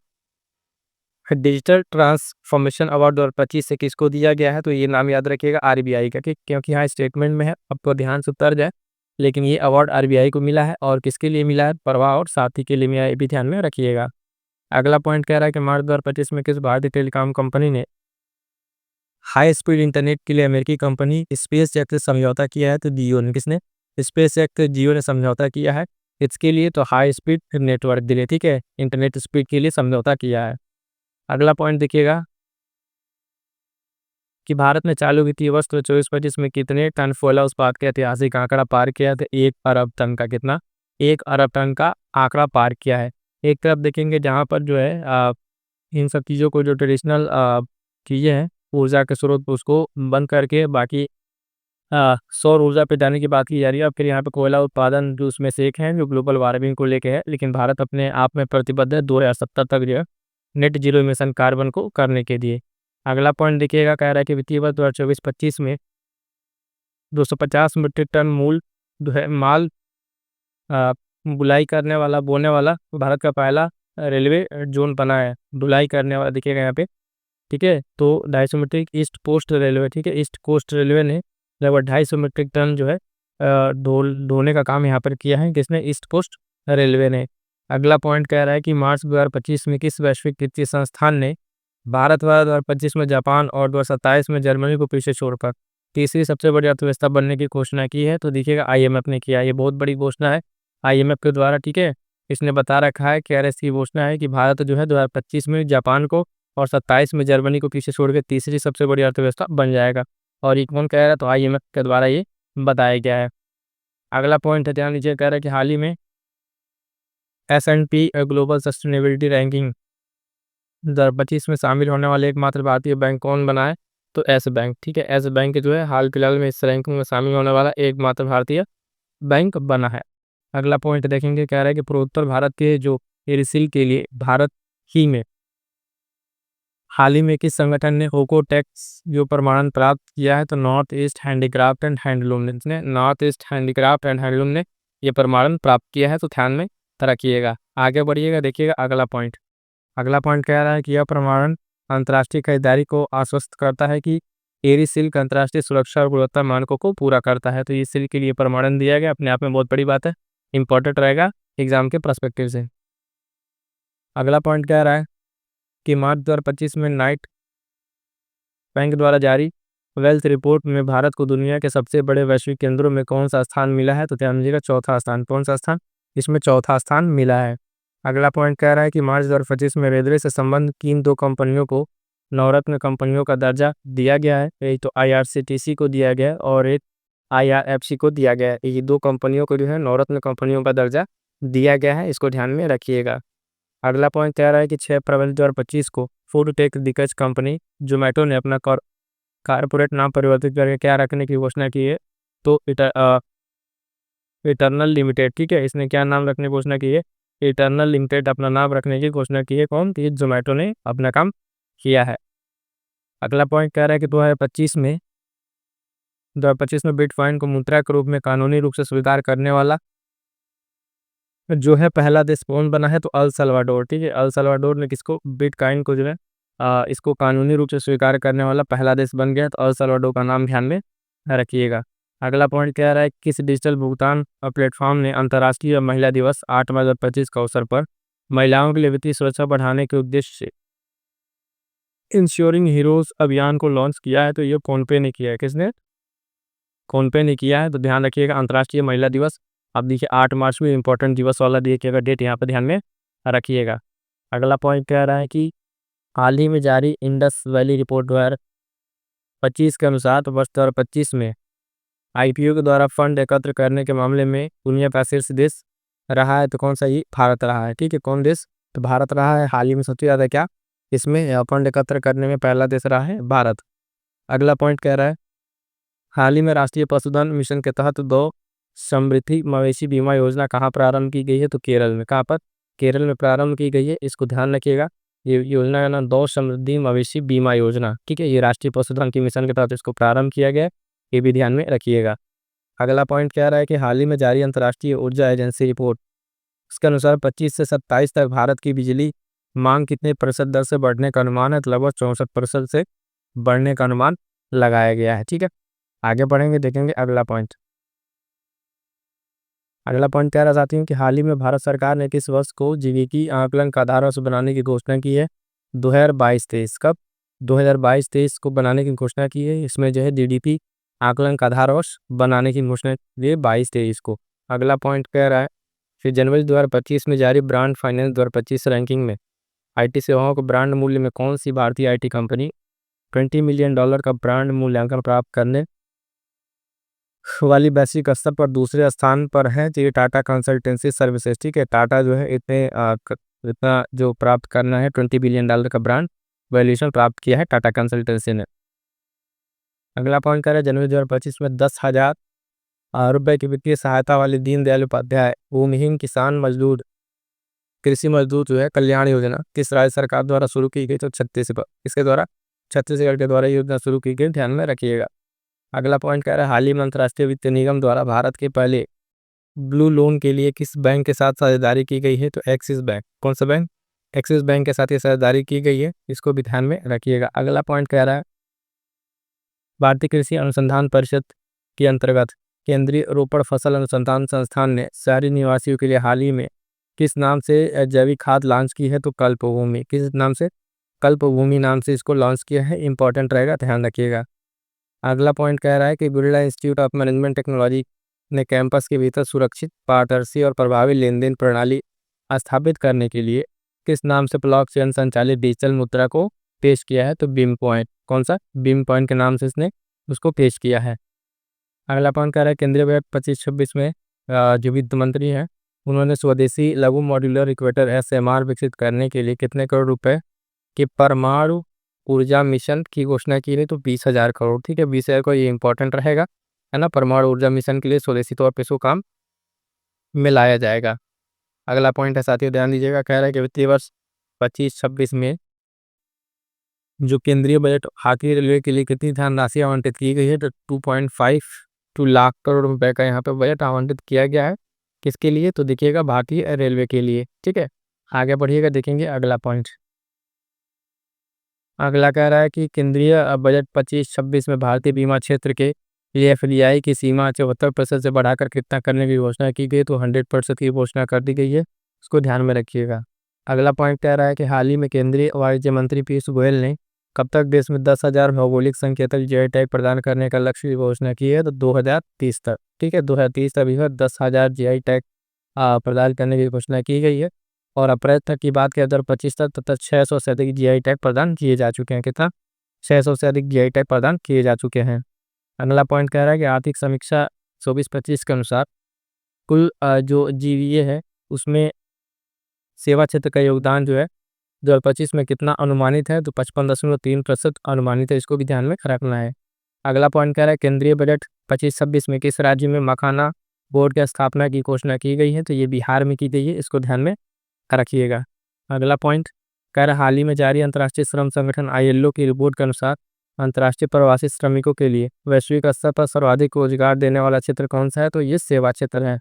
डिजिटल ट्रांसफॉर्मेशन अवार्ड 2025 से किसको दिया गया है, तो ये नाम याद रखिएगा RBI का, क्योंकि यहाँ स्टेटमेंट में है, आपको ध्यान से उतर जाए लेकिन ये अवार्ड आरबीआई को मिला है और किसके लिए मिला है, प्रवाह और साथी के लिए मिला है, ये भी ध्यान में रखिएगा। अगला पॉइंट कह रहा है कि मार्च 2025 में किस भारतीय टेलीकॉम कंपनी ने हाई स्पीड इंटरनेट के लिए अमेरिकी कंपनी स्पेस एक्स से समझौता किया है, तो जियो ने। किसने? स्पेस एक्स जियो ने समझौता किया है इसके लिए, तो हाई स्पीड नेटवर्क के लिए, ठीक है, इंटरनेट स्पीड के लिए समझौता किया है। अगला पॉइंट देखिएगा कि भारत ने चालू वित्तीय वर्ष 24-25 में कितने टन फूला उत्पाद का ऐतिहासिक आंकड़ा पार किया, तो 1 अरब टन का। कितना? 1 अरब टन का आंकड़ा पार किया है। एक तरफ देखेंगे जहाँ पर जो है इन सब चीज़ों को, जो ट्रेडिशनल चीज़ें हैं ऊर्जा के स्रोत, उसको बंद करके बाकी सौर ऊर्जा पे जाने की बात की जा रही है। अब फिर यहाँ पे कोयला उत्पादन जो उसमें से एक है जो ग्लोबल वार्मिंग को लेके है, लेकिन भारत अपने आप में प्रतिबद्ध है 2070 तक जो है नेट जीरो इमिशन कार्बन को करने के लिए। अगला पॉइंट देखिएगा, कह रहा है कि वित्तीय वर्ष 2024-25 में 250 मीट्रिक टन मूल जो है माल अ, बुलाई करने वाला, बोने वाला भारत का पहला रेलवे जोन बना है। बुलाई करने वाला देखिएगा यहाँ पे, ठीक है, तो 250 मीट्रिक ईस्ट कोस्ट रेलवे, ठीक है, ईस्ट कोस्ट रेलवे ने लगभग 250 मीट्रिक टन जो है ढोने का काम यहाँ पर किया है। किसने? ईस्ट कोस्ट रेलवे ने। अगला पॉइंट कह रहा है कि मार्च 2025 में किस वैश्विक वित्तीय संस्थान ने भारत 2025 में जापान और 2027 में जर्मनी को पीछे छोड़कर तीसरी सबसे बड़ी अर्थव्यवस्था बनने की घोषणा की है, तो देखिएगा आईएमएफ ने किया। ये बहुत बड़ी घोषणा है आईएमएफ के द्वारा, ठीक है। इसने बता रखा है, कह रहे इसकी घोषणा है कि भारत जो है 2025 में जापान को और 27 में जर्मनी को पीछे छोड़ के तीसरी सबसे बड़ी अर्थव्यवस्था बन जाएगा। और ये कौन कह रहा है? तो आईएमएफ के द्वारा ये बताया गया है। अगला पॉइंट है, ध्यान नीचे कह रहा है कि हाल ही में S&P ग्लोबल सस्टेनेबिलिटी रैंकिंग 2025 में शामिल होने वाले एकमात्र भारतीय बैंक कौन बना है? तो एस बैंक, ठीक है, एस बैंक जो है हाल फिलहाल में इस रैंकिंग में शामिल होने वाला एकमात्र भारतीय बैंक बना है। अगला पॉइंट देखेंगे, कह रहा है कि पूर्वोत्तर भारत के जो एयरसेल के लिए भारत ही में हाल ही में किस संगठन ने होको टैक्स जो प्रमाणन प्राप्त किया है? तो North East Handicraft and Handloom ने, North East Handicraft and Handloom ने ये प्रमाणन प्राप्त किया है, तो ध्यान में रखिएगा। आगे बढ़िएगा, देखिएगा अगला पॉइंट। अगला पॉइंट कह रहा है कि यह प्रमाणन अंतर्राष्ट्रीय खरीदारी को आश्वस्त करता है कि एरी सिल्क अंतर्राष्ट्रीय सुरक्षा और गुणवत्ता मानकों को पूरा करता है, तो ये सिल्क के लिए प्रमाणन दिया गया, अपने आप में बहुत बड़ी बात है, इंपॉर्टेंट रहेगा एग्जाम के पर्सपेक्टिव से। अगला पॉइंट कह रहा है कि मार्च 2025 में नाइट बैंक द्वारा जारी वेल्थ रिपोर्ट में भारत को दुनिया के सबसे बड़े वैश्विक केंद्रों में कौन सा स्थान मिला है? तो ध्यान दीजिएगा, चौथा स्थान। कौन सा स्थान? इसमें चौथा स्थान मिला है। अगला पॉइंट कह रहा है कि मार्च 2025 में रेलवे से संबंध किन दो कंपनियों को नवरत्न कंपनियों का दर्जा दिया गया है? एक तो आईआरसीटीसी को दिया गया है और एक आईआरएफसी को दिया गया है। ये दो कंपनियों को जो है नवरत्न कंपनियों का दर्जा दिया गया है, इसको ध्यान में रखिएगा। अगला पॉइंट कह रहा है कि 6 फरवरी 2025 को फूड टेक दिग्गज कंपनी जोमेटो ने अपना कारपोरेट नाम परिवर्तित करके क्या रखने की घोषणा की है? तो इटर्नल लिमिटेड, ठीक है, इसने क्या नाम रखने की घोषणा की है? इटर्नल लिमिटेड अपना नाम रखने की घोषणा की है। कौन? तो ये जोमेटो ने अपना काम किया है। अगला पॉइंट कह रहा है कि 2025 में बिटकॉइन को मुद्रा के रूप में कानूनी रूप से स्वीकार करने वाला जो है पहला देश कौन बना है? तो अल सल्वाडोर, ठीक है, अल सल्वाडोर ने किसको? बिटकॉइन को जो है इसको कानूनी रूप से स्वीकार करने वाला पहला देश बन गया, तो अल सल्वाडोर का नाम ध्यान में रखिएगा। अगला पॉइंट कह रहा है किस डिजिटल भुगतान प्लेटफॉर्म ने अंतर्राष्ट्रीय महिला दिवस 8 मार्च 2025 के अवसर पर महिलाओं के लिए वित्तीय सुरक्षा बढ़ाने के उद्देश्य से इंश्योरिंग हीरोज अभियान को लॉन्च किया है? तो ये फोनपे ने किया है। किसने? फोनपे ने किया है, तो ध्यान रखिएगा अंतर्राष्ट्रीय महिला दिवस। अब देखिए 8 मार्च में इंपॉर्टेंट दिवस वाला देखिएगा डेट, यहाँ पर ध्यान में रखिएगा। अगला पॉइंट कह रहा है कि हाल ही में जारी इंडस वैली रिपोर्ट 2025 के अनुसार तो वर्ष 2025 में आईपीओ के द्वारा फंड एकत्र करने के मामले में दुनिया का शीर्ष देश रहा है, तो कौन सा? ये भारत रहा है, ठीक है, कौन देश? तो भारत रहा है हाल ही में सबसे ज़्यादा क्या इसमें फंड एकत्र करने में पहला देश रहा है भारत। अगला पॉइंट कह रहा है हाल ही में राष्ट्रीय पशुधन मिशन के तहत 2 समृद्धि मवेशी बीमा योजना कहाँ प्रारंभ की गई है? तो केरल में। कहाँ पर? केरल में प्रारंभ की गई है, इसको ध्यान रखिएगा। ये योजना का नाम 2 समृद्धि मवेशी बीमा योजना, ठीक है, ये राष्ट्रीय पशुधन की मिशन के तहत इसको प्रारंभ किया गया है, ये भी ध्यान में रखिएगा। अगला पॉइंट कह रहा है कि हाल ही में जारी अंतर्राष्ट्रीय ऊर्जा एजेंसी रिपोर्ट इसके अनुसार 25 से 27 तक भारत की बिजली मांग कितने प्रतिशत दर से बढ़ने का अनुमान है? तो लगभग 64% से बढ़ने का अनुमान लगाया गया है, ठीक है। आगे बढ़ेंगे, देखेंगे अगला पॉइंट। अगला पॉइंट कह रहा साथी हूँ कि हाल ही में भारत सरकार ने किस वर्ष को जीडीपी आकलन का आधार वर्ष बनाने की घोषणा की है? 2022-23। कब? 2022-23 को बनाने की घोषणा की है। इसमें जो है जीडीपी आकलन का आधार वर्ष बनाने की घोषणा की है 22-23 को। अगला पॉइंट कह रहा है फिर जनवरी 2025 में जारी ब्रांड फाइनेंस 2025 रैंकिंग में आईटी सेवाओं को ब्रांड मूल्य में कौन सी भारतीय आईटी कंपनी $20 मिलियन का ब्रांड मूल्यांकन प्राप्त करने वाली वैश्विक स्तर पर दूसरे स्थान पर है? तो ये टाटा कंसल्टेंसी सर्विसेज। ठीक है, टाटा जो है इतना जो प्राप्त करना है $20 बिलियन का ब्रांड वैल्यूएशन प्राप्त किया है टाटा कंसल्टेंसी ने। अगला पॉइंट कर रहा है जनवरी 2025 में 10,000 रुपए की वित्तीय सहायता वाली दीनदयाल उपाध्याय भूमिहीन किसान मजदूर कृषि मजदूर जो है कल्याण योजना किस राज्य सरकार द्वारा शुरू की गई? तो छत्तीसगढ़। इसके द्वारा छत्तीसगढ़ के द्वारा योजना शुरू की गई, ध्यान में रखिएगा। अगला पॉइंट कह रहा है हाल ही में अंतर्राष्ट्रीय वित्त निगम द्वारा भारत के पहले ब्लू लोन के लिए किस बैंक के साथ साझेदारी की गई है? तो एक्सिस बैंक। कौन सा बैंक? एक्सिस बैंक के साथ ये साझेदारी की गई है, इसको भी ध्यान में रखिएगा। अगला पॉइंट कह रहा है भारतीय कृषि अनुसंधान परिषद के अंतर्गत केंद्रीय रोपड़ फसल अनुसंधान संस्थान ने शहरी निवासियों के लिए हाल ही में किस नाम से जैविक खाद लॉन्च की है? तो कल्पभूमि। किस नाम से? कल्पभूमि नाम से इसको लॉन्च किया है, इंपॉर्टेंट रहेगा, ध्यान रखिएगा। अगला पॉइंट कह रहा है कि Birla institute of management technology ने कैंपस के भीतर सुरक्षित, पारदर्शी और प्रभावी लेनदेन प्रणाली स्थापित करने के लिए किस नाम से ब्लॉकचेन संचालित डिजिटल मुद्रा को पेश किया है? तो बीम पॉइंट। कौन सा? बीम पॉइंट के नाम से इसने उसको पेश किया है। अगला पॉइंट कह रहा है केंद्रीय बजट 25-26 में जो वित्त मंत्री हैं उन्होंने स्वदेशी लघु मॉड्यूलर इक्वेटर SMR विकसित करने के लिए कितने करोड़ रुपए के परमाणु ऊर्जा मिशन की घोषणा की है? तो 20,000 करोड़। ठीक है, 20,000 को ये इंपॉर्टेंट रहेगा, है ना। परमाणु ऊर्जा मिशन के लिए स्वदेशी तौर पर इसको काम में लाया जाएगा। अगला पॉइंट है साथियों, ध्यान दीजिएगा, कह रहा है कि वित्तीय वर्ष 25-26 में जो केंद्रीय बजट भारतीय रेलवे के लिए कितनी धनराशि आवंटित की गई है? तो 2.52 लाख करोड़ रुपए का यहाँ पे बजट आवंटित किया गया है। किसके लिए? तो देखिएगा भारतीय रेलवे के लिए। ठीक है, आगे बढ़िएगा, देखेंगे अगला पॉइंट। अगला कह रहा है कि केंद्रीय बजट 25-26 में भारतीय बीमा क्षेत्र के लिए FDI की सीमा 74% से बढ़ाकर कितना करने की घोषणा की गई? तो 100% की घोषणा कर दी गई है, उसको ध्यान में रखिएगा। अगला पॉइंट कह रहा है कि हाल ही में केंद्रीय वाणिज्य मंत्री पीयूष गोयल ने कब तक देश में 10,000 भौगोलिक संकेतक GI टैग प्रदान करने का लक्ष्य की घोषणा की है? तो 2030 तक। ठीक है, 2030 तक 10,000 GI टैग प्रदान करने की घोषणा की गई है। और अप्रैल तक की बात करें 2025 तक 600 से अधिक GI टैग प्रदान किए जा चुके हैं। कितना? 600 से अधिक GI टैग प्रदान किए जा चुके हैं। अगला पॉइंट कह रहा है कि आर्थिक समीक्षा 24-25 के अनुसार कुल जो GVA है उसमें सेवा क्षेत्र का योगदान जो है 2025 में कितना अनुमानित है? तो 55.3% अनुमानित है, इसको भी ध्यान में रखना है। अगला पॉइंट कह रहा है केंद्रीय बजट 25-26 में किस राज्य में मखाना बोर्ड की स्थापना की घोषणा की गई है? तो ये बिहार में की गई है, इसको ध्यान में रखिएगा। अगला पॉइंट कह रहा है हाल ही में जारी अंतर्राष्ट्रीय श्रम संगठन ILO की रिपोर्ट के अनुसार अंतर्राष्ट्रीय प्रवासी श्रमिकों के लिए वैश्विक स्तर पर सर्वाधिक रोजगार देने वाला क्षेत्र कौन सा है? तो ये सेवा क्षेत्र है।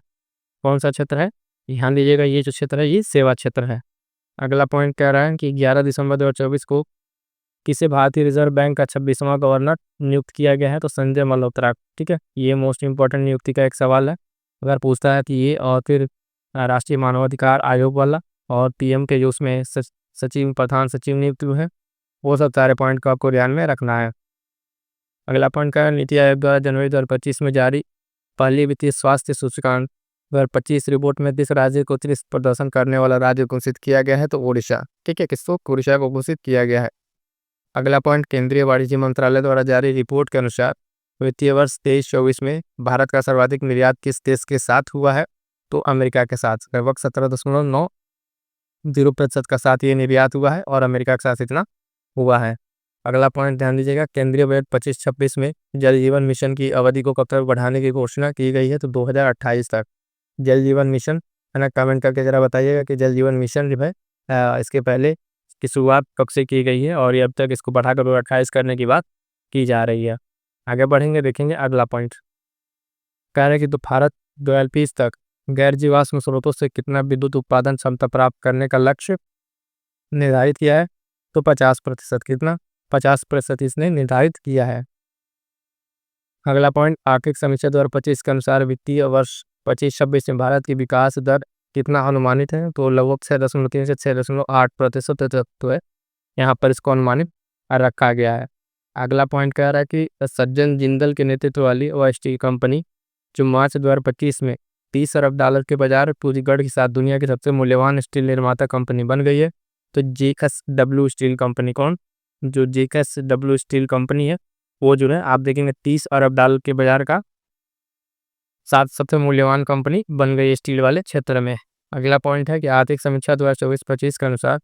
कौन सा क्षेत्र है? ध्यान दीजिएगा, ये जो क्षेत्र है ये सेवा क्षेत्र है। अगला पॉइंट कह रहा है कि 11 दिसंबर 2024 को किसे भारतीय रिजर्व बैंक का 26वां गवर्नर नियुक्त किया गया है? तो संजय मल्होत्रा। ठीक है, ये मोस्ट इंपॉर्टेंट नियुक्ति का एक सवाल है, अगर पूछता है कि ये और फिर राष्ट्रीय मानवाधिकार आयोग वाला और PM के जो उसमें सचिव प्रधान सचिव नियुक्त हुए हैं, वो सब सारे पॉइंट को आपको ध्यान में रखना है। अगला पॉइंट का नीति आयोग द्वारा जनवरी 2025 में जारी पहली वित्तीय स्वास्थ्य सूचकांक 2025 रिपोर्ट में किस राज्य को उत्कृष्ट प्रदर्शन करने वाला राज्य घोषित किया गया है? तो ओडिशा। ठीक है, किसको? उड़ीसा को घोषित किया गया है। अगला पॉइंट केंद्रीय वाणिज्य मंत्रालय द्वारा जारी रिपोर्ट के अनुसार वित्तीय वर्ष 23-24 में भारत का सर्वाधिक निर्यात किस देश के साथ हुआ है? तो अमेरिका के साथ, लगभग 17.90% का साथ ये निर्यात हुआ है और अमेरिका के साथ इतना हुआ है। अगला पॉइंट ध्यान दीजिएगा, केंद्रीय बजट 25-26 में जल जीवन मिशन की अवधि को कब तक बढ़ाने की घोषणा की गई है? तो 2028 तक। जल जीवन मिशन, है ना, कमेंट करके जरा बताइएगा कि जल जीवन मिशन जो है इसके पहले की शुरुआत कब से की गई है और ये अब तक इसको बढ़ाकर 2028 करने की बात की जा रही है। आगे बढ़ेंगे, देखेंगे अगला पॉइंट। कह रहे हैं कि तो भारत 2030 तक गैर जीवाश्म स्रोतों से कितना विद्युत उत्पादन क्षमता प्राप्त करने का लक्ष्य निर्धारित किया है? तो 50%। कितना? 50% इसने निर्धारित किया है। अगला पॉइंट आर्थिक समीक्षा 2025 के अनुसार वित्तीय वर्ष 25-26 में भारत की विकास दर कितना अनुमानित है? तो लगभग 6.3 से 6.8% तक तो है, यहाँ पर इसको अनुमानित रखा गया है। अगला पॉइंट कह रहा है कि सज्जन जिंदल के नेतृत्व वाली वह स्टील कंपनी जो मार्च 2025 में $30 अरब के बाजार पूंजीगढ़ के साथ दुनिया की सबसे मूल्यवान स्टील निर्माता कंपनी बन गई है। तो जेएसडब्ल्यू स्टील कंपनी कौन? जो जेएसडब्ल्यू स्टील कंपनी है वो जो है आप देखेंगे $30 अरब के बाजार का साथ सबसे मूल्यवान कंपनी बन गई स्टील वाले क्षेत्र में। अगला पॉइंट है कि आर्थिक समीक्षा 2024-25 के अनुसार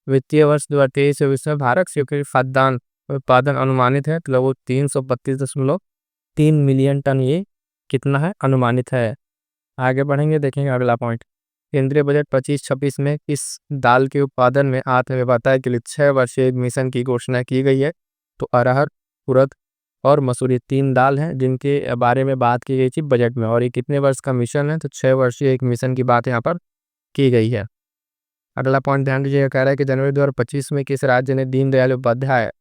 वित्तीय वर्ष 2023-24 में भारत से खाद्यान्न उत्पादन अनुमानित है तो लगभग 332.3 मिलियन टन, ये कितना है? अनुमानित है। आगे बढ़ेंगे, देखेंगे अगला पॉइंट। केंद्रीय बजट 25-26 में इस दाल के उत्पादन में आत्मनिर्भरता के लिए 6 वर्षीय मिशन की घोषणा की गई है। तो अरहर, उड़द और मसूरी 3 दाल हैं जिनके बारे में बात की गई थी बजट में, और ये कितने वर्ष का मिशन है? तो 6 वर्षीय एक मिशन की बात यहाँ पर की गई है। अगला पॉइंट ध्यान दीजिएगा, कह रहा है कि जनवरी 2025 में किस राज्य ने दीनदयाल उपाध्याय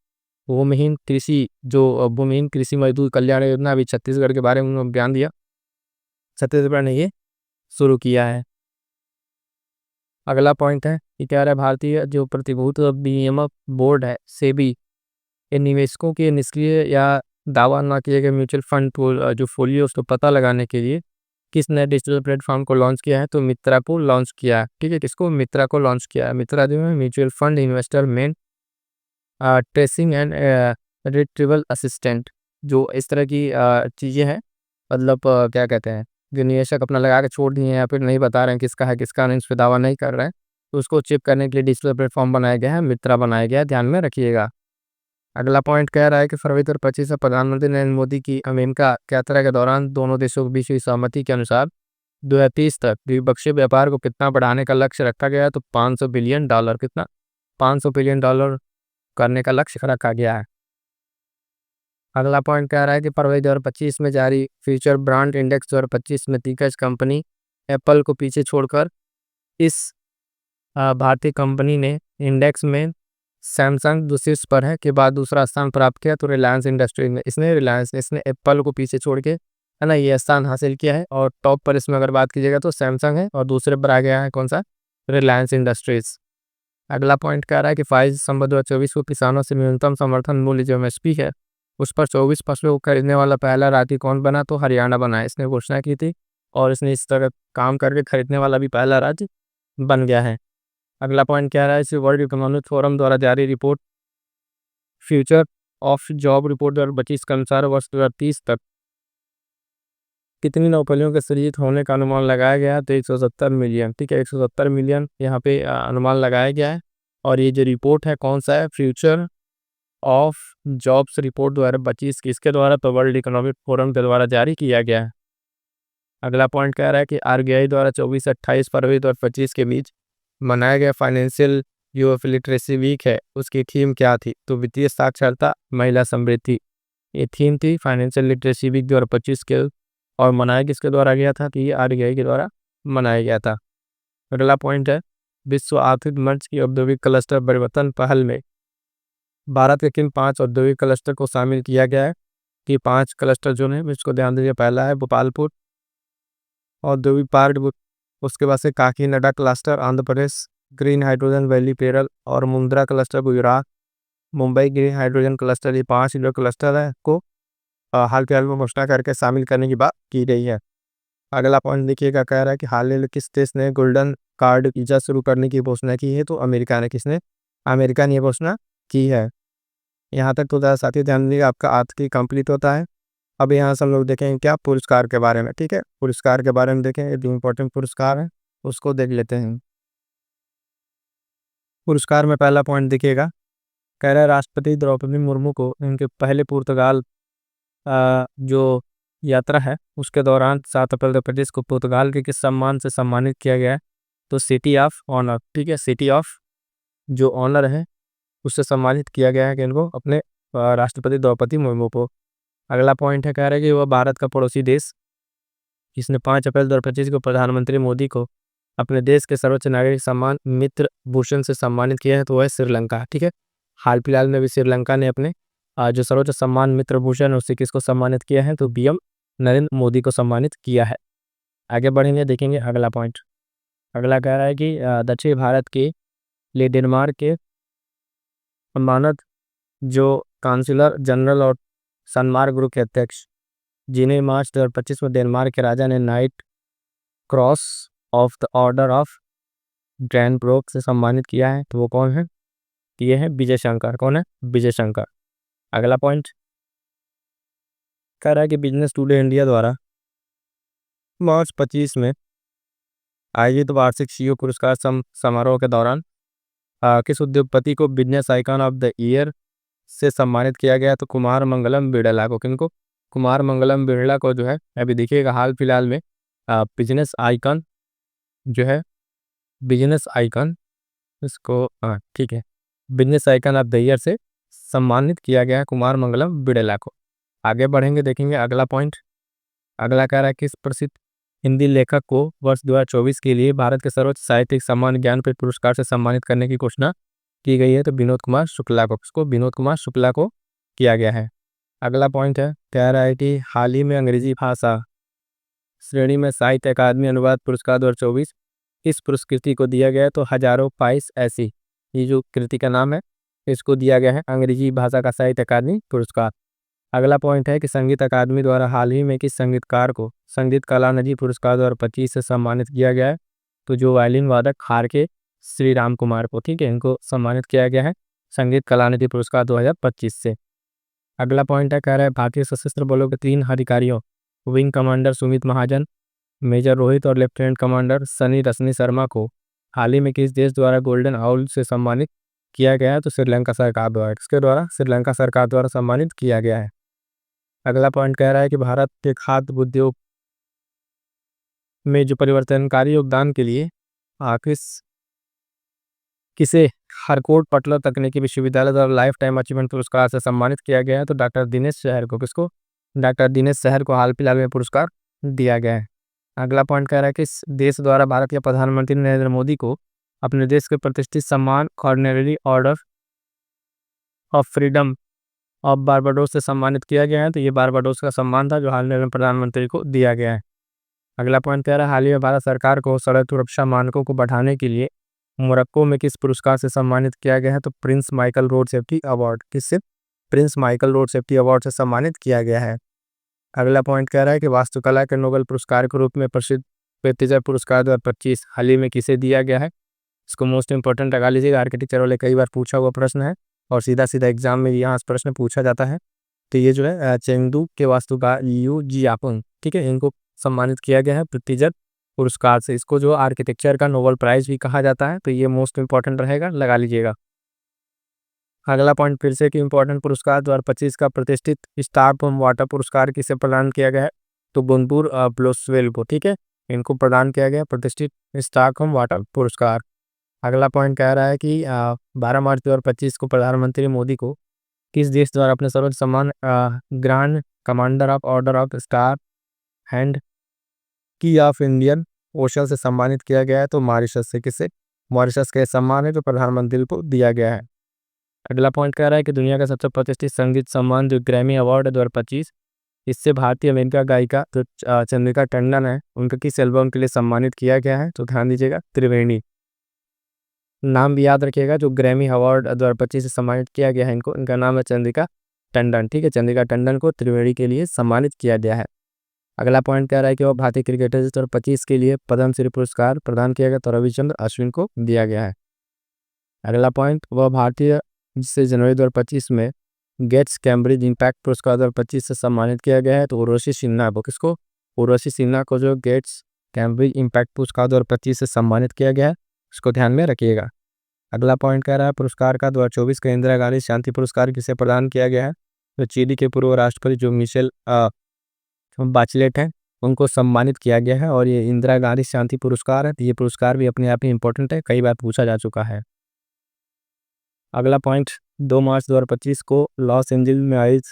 भूमिहीन कृषि मजदूर कल्याण योजना अभी छत्तीसगढ़ के बारे में उन्होंने बयान दिया, छत्तीसगढ़ ने ये शुरू किया है। अगला पॉइंट है कि कह रहा है भारतीय जो प्रतिभूति विनियामक बोर्ड है सेबी, ये निवेशकों के निष्क्रिय या दावा न किए गए म्यूचुअल फंड जो फोलियो उसको पता लगाने के लिए किस नए डिजिटल प्लेटफॉर्म को लॉन्च किया है? तो मित्रा को लॉन्च किया है। ठीक है, किसको? मित्रा को लॉन्च किया है। मित्रा जो है mutual fund investor main tracing and retrieval assistant, जो इस तरह की चीज़ें हैं, मतलब क्या कहते हैं, जो निवेशक अपना लगा के छोड़ दिए हैं या फिर नहीं बता रहे हैं किसका है किसका नहीं, उस पर दावा नहीं कर रहे हैं, तो उसको चेक करने के लिए डिजिटल प्लेटफॉर्म बनाया गया है, मित्रा बनाया गया है, ध्यान में रखिएगा। अगला पॉइंट कह रहा है कि फरवरी 2025 में प्रधानमंत्री नरेंद्र मोदी की अमेरिका यात्रा के दौरान दोनों देशों के बीच हुई सहमति के अनुसार 2030 तक द्विपक्षीय व्यापार को कितना बढ़ाने का लक्ष्य रखा गया है? तो $500 बिलियन, कितना? $500 बिलियन करने का लक्ष्य रखा गया है। अगला पॉइंट कह रहा है कि फरवरी 2025 में जारी फ्यूचर ब्रांड इंडेक्स 2025 में दिग्गज कंपनी एप्पल को पीछे छोड़कर इस भारतीय कंपनी ने इंडेक्स में सैमसंग जो शीर्ष पर है के बाद दूसरा स्थान प्राप्त किया। तो रिलायंस इंडस्ट्री ने इसने एप्पल को पीछे छोड़ के, है ना, ये स्थान हासिल किया है। और टॉप पर इसमें अगर बात कीजिएगा तो सैमसंग है और दूसरे पर आ गया है कौन सा? रिलायंस इंडस्ट्रीज। अगला पॉइंट कह रहा है कि 22 दिसंबर 2024 को किसानों से न्यूनतम समर्थन मूल्य जो एमएसपी है उस पर 24 फसलों को खरीदने वाला पहला राज्य कौन बना? तो हरियाणा बना है। इसने घोषणा की थी और इसने इस तरह काम करके खरीदने वाला भी पहला राज्य बन गया है। अगला पॉइंट कह रहा है कि वर्ल्ड इकोनॉमिक फोरम द्वारा जारी report future of job report 2025 के अनुसार वर्ष 2030 तक कितनी नौकरियों के सृजित होने का अनुमान लगाया गया है? तो 170 मिलियन। ठीक है, 170 मिलियन यहाँ पे अनुमान लगाया गया है। और ये जो रिपोर्ट है कौन सा है? फ्यूचर ऑफ जॉब्स रिपोर्ट 2025 किसके द्वारा? तो वर्ल्ड इकोनॉमिक फोरम के द्वारा जारी किया गया है। अगला पॉइंट कह रहा है कि आरबीआई द्वारा 24 से 28 फरवरी 2025 के बीच मनाया गया फाइनेंशियल यूथ लिटरेसी वीक है, उसकी थीम क्या थी? तो वित्तीय साक्षरता, महिला समृद्धि, ये थीम थी फाइनेंशियल लिटरेसी वीक 2025 के। और मनाया किसके द्वारा गया था? कि ये आरबीआई के द्वारा मनाया गया था। अगला पॉइंट है विश्व आर्थिक मंच की औद्योगिक क्लस्टर परिवर्तन पहल में भारत के किन 5 औद्योगिक क्लस्टर को शामिल किया गया है? कि 5 क्लस्टर जो है इसको ध्यान दीजिए। पहला है भोपालपुर औद्योगिक पार्क, उसके बाद से Kakinada cluster Andhra Pradesh, green hydrogen valley Kerala और Mundra cluster Gujarat, Mumbai green hydrogen cluster, ये 5 जो क्लस्टर है को हाल फिलहाल में घोषणा करके शामिल करने की बात की गई है। अगला पॉइंट देखिएगा, कह रहा है कि हाल ही में किस देश ने गोल्डन कार्ड वीजा शुरू करने की घोषणा की है? तो अमेरिका ने। किसने? अमेरिका ने घोषणा की है। यहाँ तक तो ज़्यादा साथी ध्यान दीजिए, आपका आज की कंप्लीट होता है। अब यहाँ से हम लोग देखेंगे क्या पुरस्कार के बारे में। ठीक है, पुरस्कार के बारे में देखें, जो इम्पोर्टेंट पुरस्कार है उसको देख लेते हैं। पुरस्कार में पहला पॉइंट देखिएगा, कह रहा है राष्ट्रपति द्रौपदी मुर्मू को इनके पहले पुर्तगाल जो यात्रा है उसके दौरान 7 अप्रैल 2025 को पुर्तगाल के किस सम्मान से सम्मानित किया गया है? तो सिटी ऑफ ऑनर। ठीक है, सिटी ऑफ जो ऑनर है उससे सम्मानित किया गया है कि इनको, अपने राष्ट्रपति द्रौपदी मुर्मू को। अगला पॉइंट है, कह रहा है कि वह भारत का पड़ोसी देश इसने 5 अप्रैल 2025 को प्रधानमंत्री मोदी को अपने देश के सर्वोच्च नागरिक सम्मान मित्र भूषण से सम्मानित किया है। तो वह श्रीलंका। ठीक है, हाल फिलहाल में भी श्रीलंका ने अपने जो सर्वोच्च सम्मान मित्र भूषण उससे किसको सम्मानित किया है? तो पीएम नरेंद्र मोदी को सम्मानित किया है। आगे बढ़ेंगे, देखेंगे अगला पॉइंट। अगला कह रहा है कि दक्षिण भारत के लिए डेनमार्क के सम्मानित जो काउंसिलर जनरल और सनमार्क ग्रुप के अध्यक्ष, जिन्हें मार्च 2025 में डेनमार्क के राजा ने Knight Cross of the Order of Dannebrog से सम्मानित किया है, तो वो कौन है? ये है विजय शंकर। कौन है? विजय शंकर। अगला पॉइंट कह रहा है कि बिजनेस टुडे इंडिया द्वारा मार्च 25 में आयोजित वार्षिक सीईओ पुरस्कार समारोह के दौरान किस उद्योगपति को business icon of the year से सम्मानित किया गया? तो कुमार मंगलम बिरला को। किनको? कुमार मंगलम बिरला को जो है अभी देखिएगा हाल फिलहाल में बिजनेस आइकॉन जो है, बिजनेस आइकॉन इसको ठीक है, business icon of the year से सम्मानित किया गया है कुमार मंगलम बिरला को। आगे बढ़ेंगे, देखेंगे अगला पॉइंट। अगला कह रहा है किस प्रसिद्ध हिंदी लेखक को वर्ष 2024 के लिए भारत के सर्वोच्च साहित्यिक सम्मान ज्ञानपीठ पुरस्कार से सम्मानित करने की घोषणा की गई है? तो विनोद कुमार शुक्ला को। किसको? विनोद कुमार शुक्ला को किया गया है। अगला पॉइंट है, कह रहा है कि हाल ही में अंग्रेजी भाषा श्रेणी में साहित्य अकादमी अनुवाद पुरस्कार 2024 इस पुरस्कृति को दिया गया है? तो हजारों पाइस ऐसी, ये जो कृति का नाम है, इसको दिया गया है अंग्रेजी भाषा का साहित्य अकादमी पुरस्कार। अगला पॉइंट है कि संगीत अकादमी द्वारा हाल ही में किस संगीतकार को संगीत कलानिधि पुरस्कार 2025 से सम्मानित किया गया है? तो जो वायलिन वादक खार के श्री राम कुमार को, ठीक है, इनको सम्मानित किया गया है संगीत कलानिधि पुरस्कार 2025 से। अगला पॉइंट है, कह रहा है भारतीय सशस्त्र बलों के 3 अधिकारियों विंग कमांडर सुमित महाजन, मेजर रोहित और लेफ्टिनेंट कमांडर सनी रश्मि शर्मा को हाल ही में किस देश द्वारा गोल्डन आउल से सम्मानित किया गया है? तो श्रीलंका सरकार द्वारा। किसके द्वारा? श्रीलंका सरकार द्वारा सम्मानित किया गया है। अगला पॉइंट कह रहा है कि भारत के खाद्य उद्योग में जो परिवर्तनकारी योगदान के लिए किसे हरकोट पटलर तकनीकी विश्वविद्यालय द्वारा लाइफ टाइम अचीवमेंट पुरस्कार से सम्मानित किया गया है? तो डॉक्टर दिनेश शहर को। किसको? डॉक्टर दिनेश शहर को हाल फिलहाल में पुरस्कार दिया गया है। अगला पॉइंट कह रहा है कि इस देश द्वारा भारत के प्रधानमंत्री नरेंद्र मोदी को अपने देश के प्रतिष्ठित सम्मान ordinary order of freedom of Barbados से सम्मानित किया गया है? तो ये बारबाडोस का सम्मान था जो हाल में प्रधानमंत्री को दिया गया है। अगला पॉइंट कह रहा है हाल ही में भारत सरकार को सड़क सुरक्षा मानकों को बढ़ाने के लिए मोरक्को में किस पुरस्कार से सम्मानित किया गया है? तो Prince Michael Road Safety Award. किससे? Prince Michael Road Safety Award से सम्मानित किया गया है। अगला पॉइंट कह रहा है कि वास्तुकला के नोबेल पुरस्कार के रूप में प्रसिद्ध प्रित्जर पुरस्कार 2025 हाल ही में किसे दिया गया है? इसको मोस्ट इंपॉर्टेंट लगा लीजिएगा, आर्किटेक्चर वाले कई बार पूछा हुआ प्रश्न है और सीधा सीधा एग्जाम में यहाँ प्रश्न पूछा जाता है। तो ये जो है चेंगडू के वास्तुकार लियू जियापंग, ठीक है, इनको सम्मानित किया गया है प्रित्जर पुरस्कार से। इसको जो आर्किटेक्चर का नोबेल प्राइज भी कहा जाता है, तो ये मोस्ट इंपॉर्टेंट रहेगा, लगा लीजिएगा। अगला पॉइंट फिर से कि इंपॉर्टेंट पुरस्कार 2025 का प्रतिष्ठित स्टारबम वाटर पुरस्कार किसे प्रदान किया गया है? तो बुनपुर ब्लोसवेल को, ठीक है, इनको प्रदान किया गया प्रतिष्ठित स्टारबम वाटर पुरस्कार। अगला पॉइंट कह रहा है कि 12 मार्च 2025 को प्रधानमंत्री मोदी को किस देश द्वारा अपने सर्वोच्च सम्मान grand commander of order of star hand की ऑफ इंडियन ओशन से सम्मानित किया गया है? तो मॉरिशस से। किसे? मॉरिशस का सम्मान है जो प्रधानमंत्री को दिया गया है। अगला पॉइंट कह रहा है कि दुनिया का सबसे प्रतिष्ठित संगीत सम्मान जो ग्रैमी अवार्ड है 2025, इससे भारतीय अमेरिका गायिका जो चंद्रिका टंडन है, उनका किस एल्बम के लिए सम्मानित किया गया है? तो ध्यान दीजिएगा, त्रिवेणी। नाम भी याद रखिएगा, जो ग्रैमी अवार्ड 2025 से सम्मानित किया गया है इनको, इनका नाम है चंद्रिका टंडन, ठीक है, चंद्रिका टंडन को त्रिवेणी के लिए सम्मानित किया गया है। अगला पॉइंट कह रहा है कि वह भारतीय क्रिकेटर 2025 के लिए पद्मश्री पुरस्कार प्रदान किया गया, तो रविचंद्र अश्विन को दिया गया है। अगला पॉइंट, वह भारतीय जिसे जनवरी 2025 में गेट्स कैम्ब्रिज इम्पैक्ट पुरस्कार 2025 से सम्मानित किया गया है, तो उर्वशी सिन्हा को। किसको? उर्वशी सिन्हा को जो गेट्स कैम्ब्रिज इम्पैक्ट पुरस्कार 2025 से सम्मानित किया गया है, इसको ध्यान में रखिएगा। अगला पॉइंट कह रहा है पुरस्कार का 2024 का इंदिरा गांधी शांति पुरस्कार किसे प्रदान किया गया है? तो चिली के पूर्व राष्ट्रपति जो मिशेल बाचलेट हैं, उनको सम्मानित किया गया है और ये इंदिरा गांधी शांति पुरस्कार है। तो ये पुरस्कार भी अपने आप में इंपॉर्टेंट है, कई बार पूछा जा चुका है। अगला पॉइंट, 2 मार्च 2025 को लॉस एंजलिस में आयोजित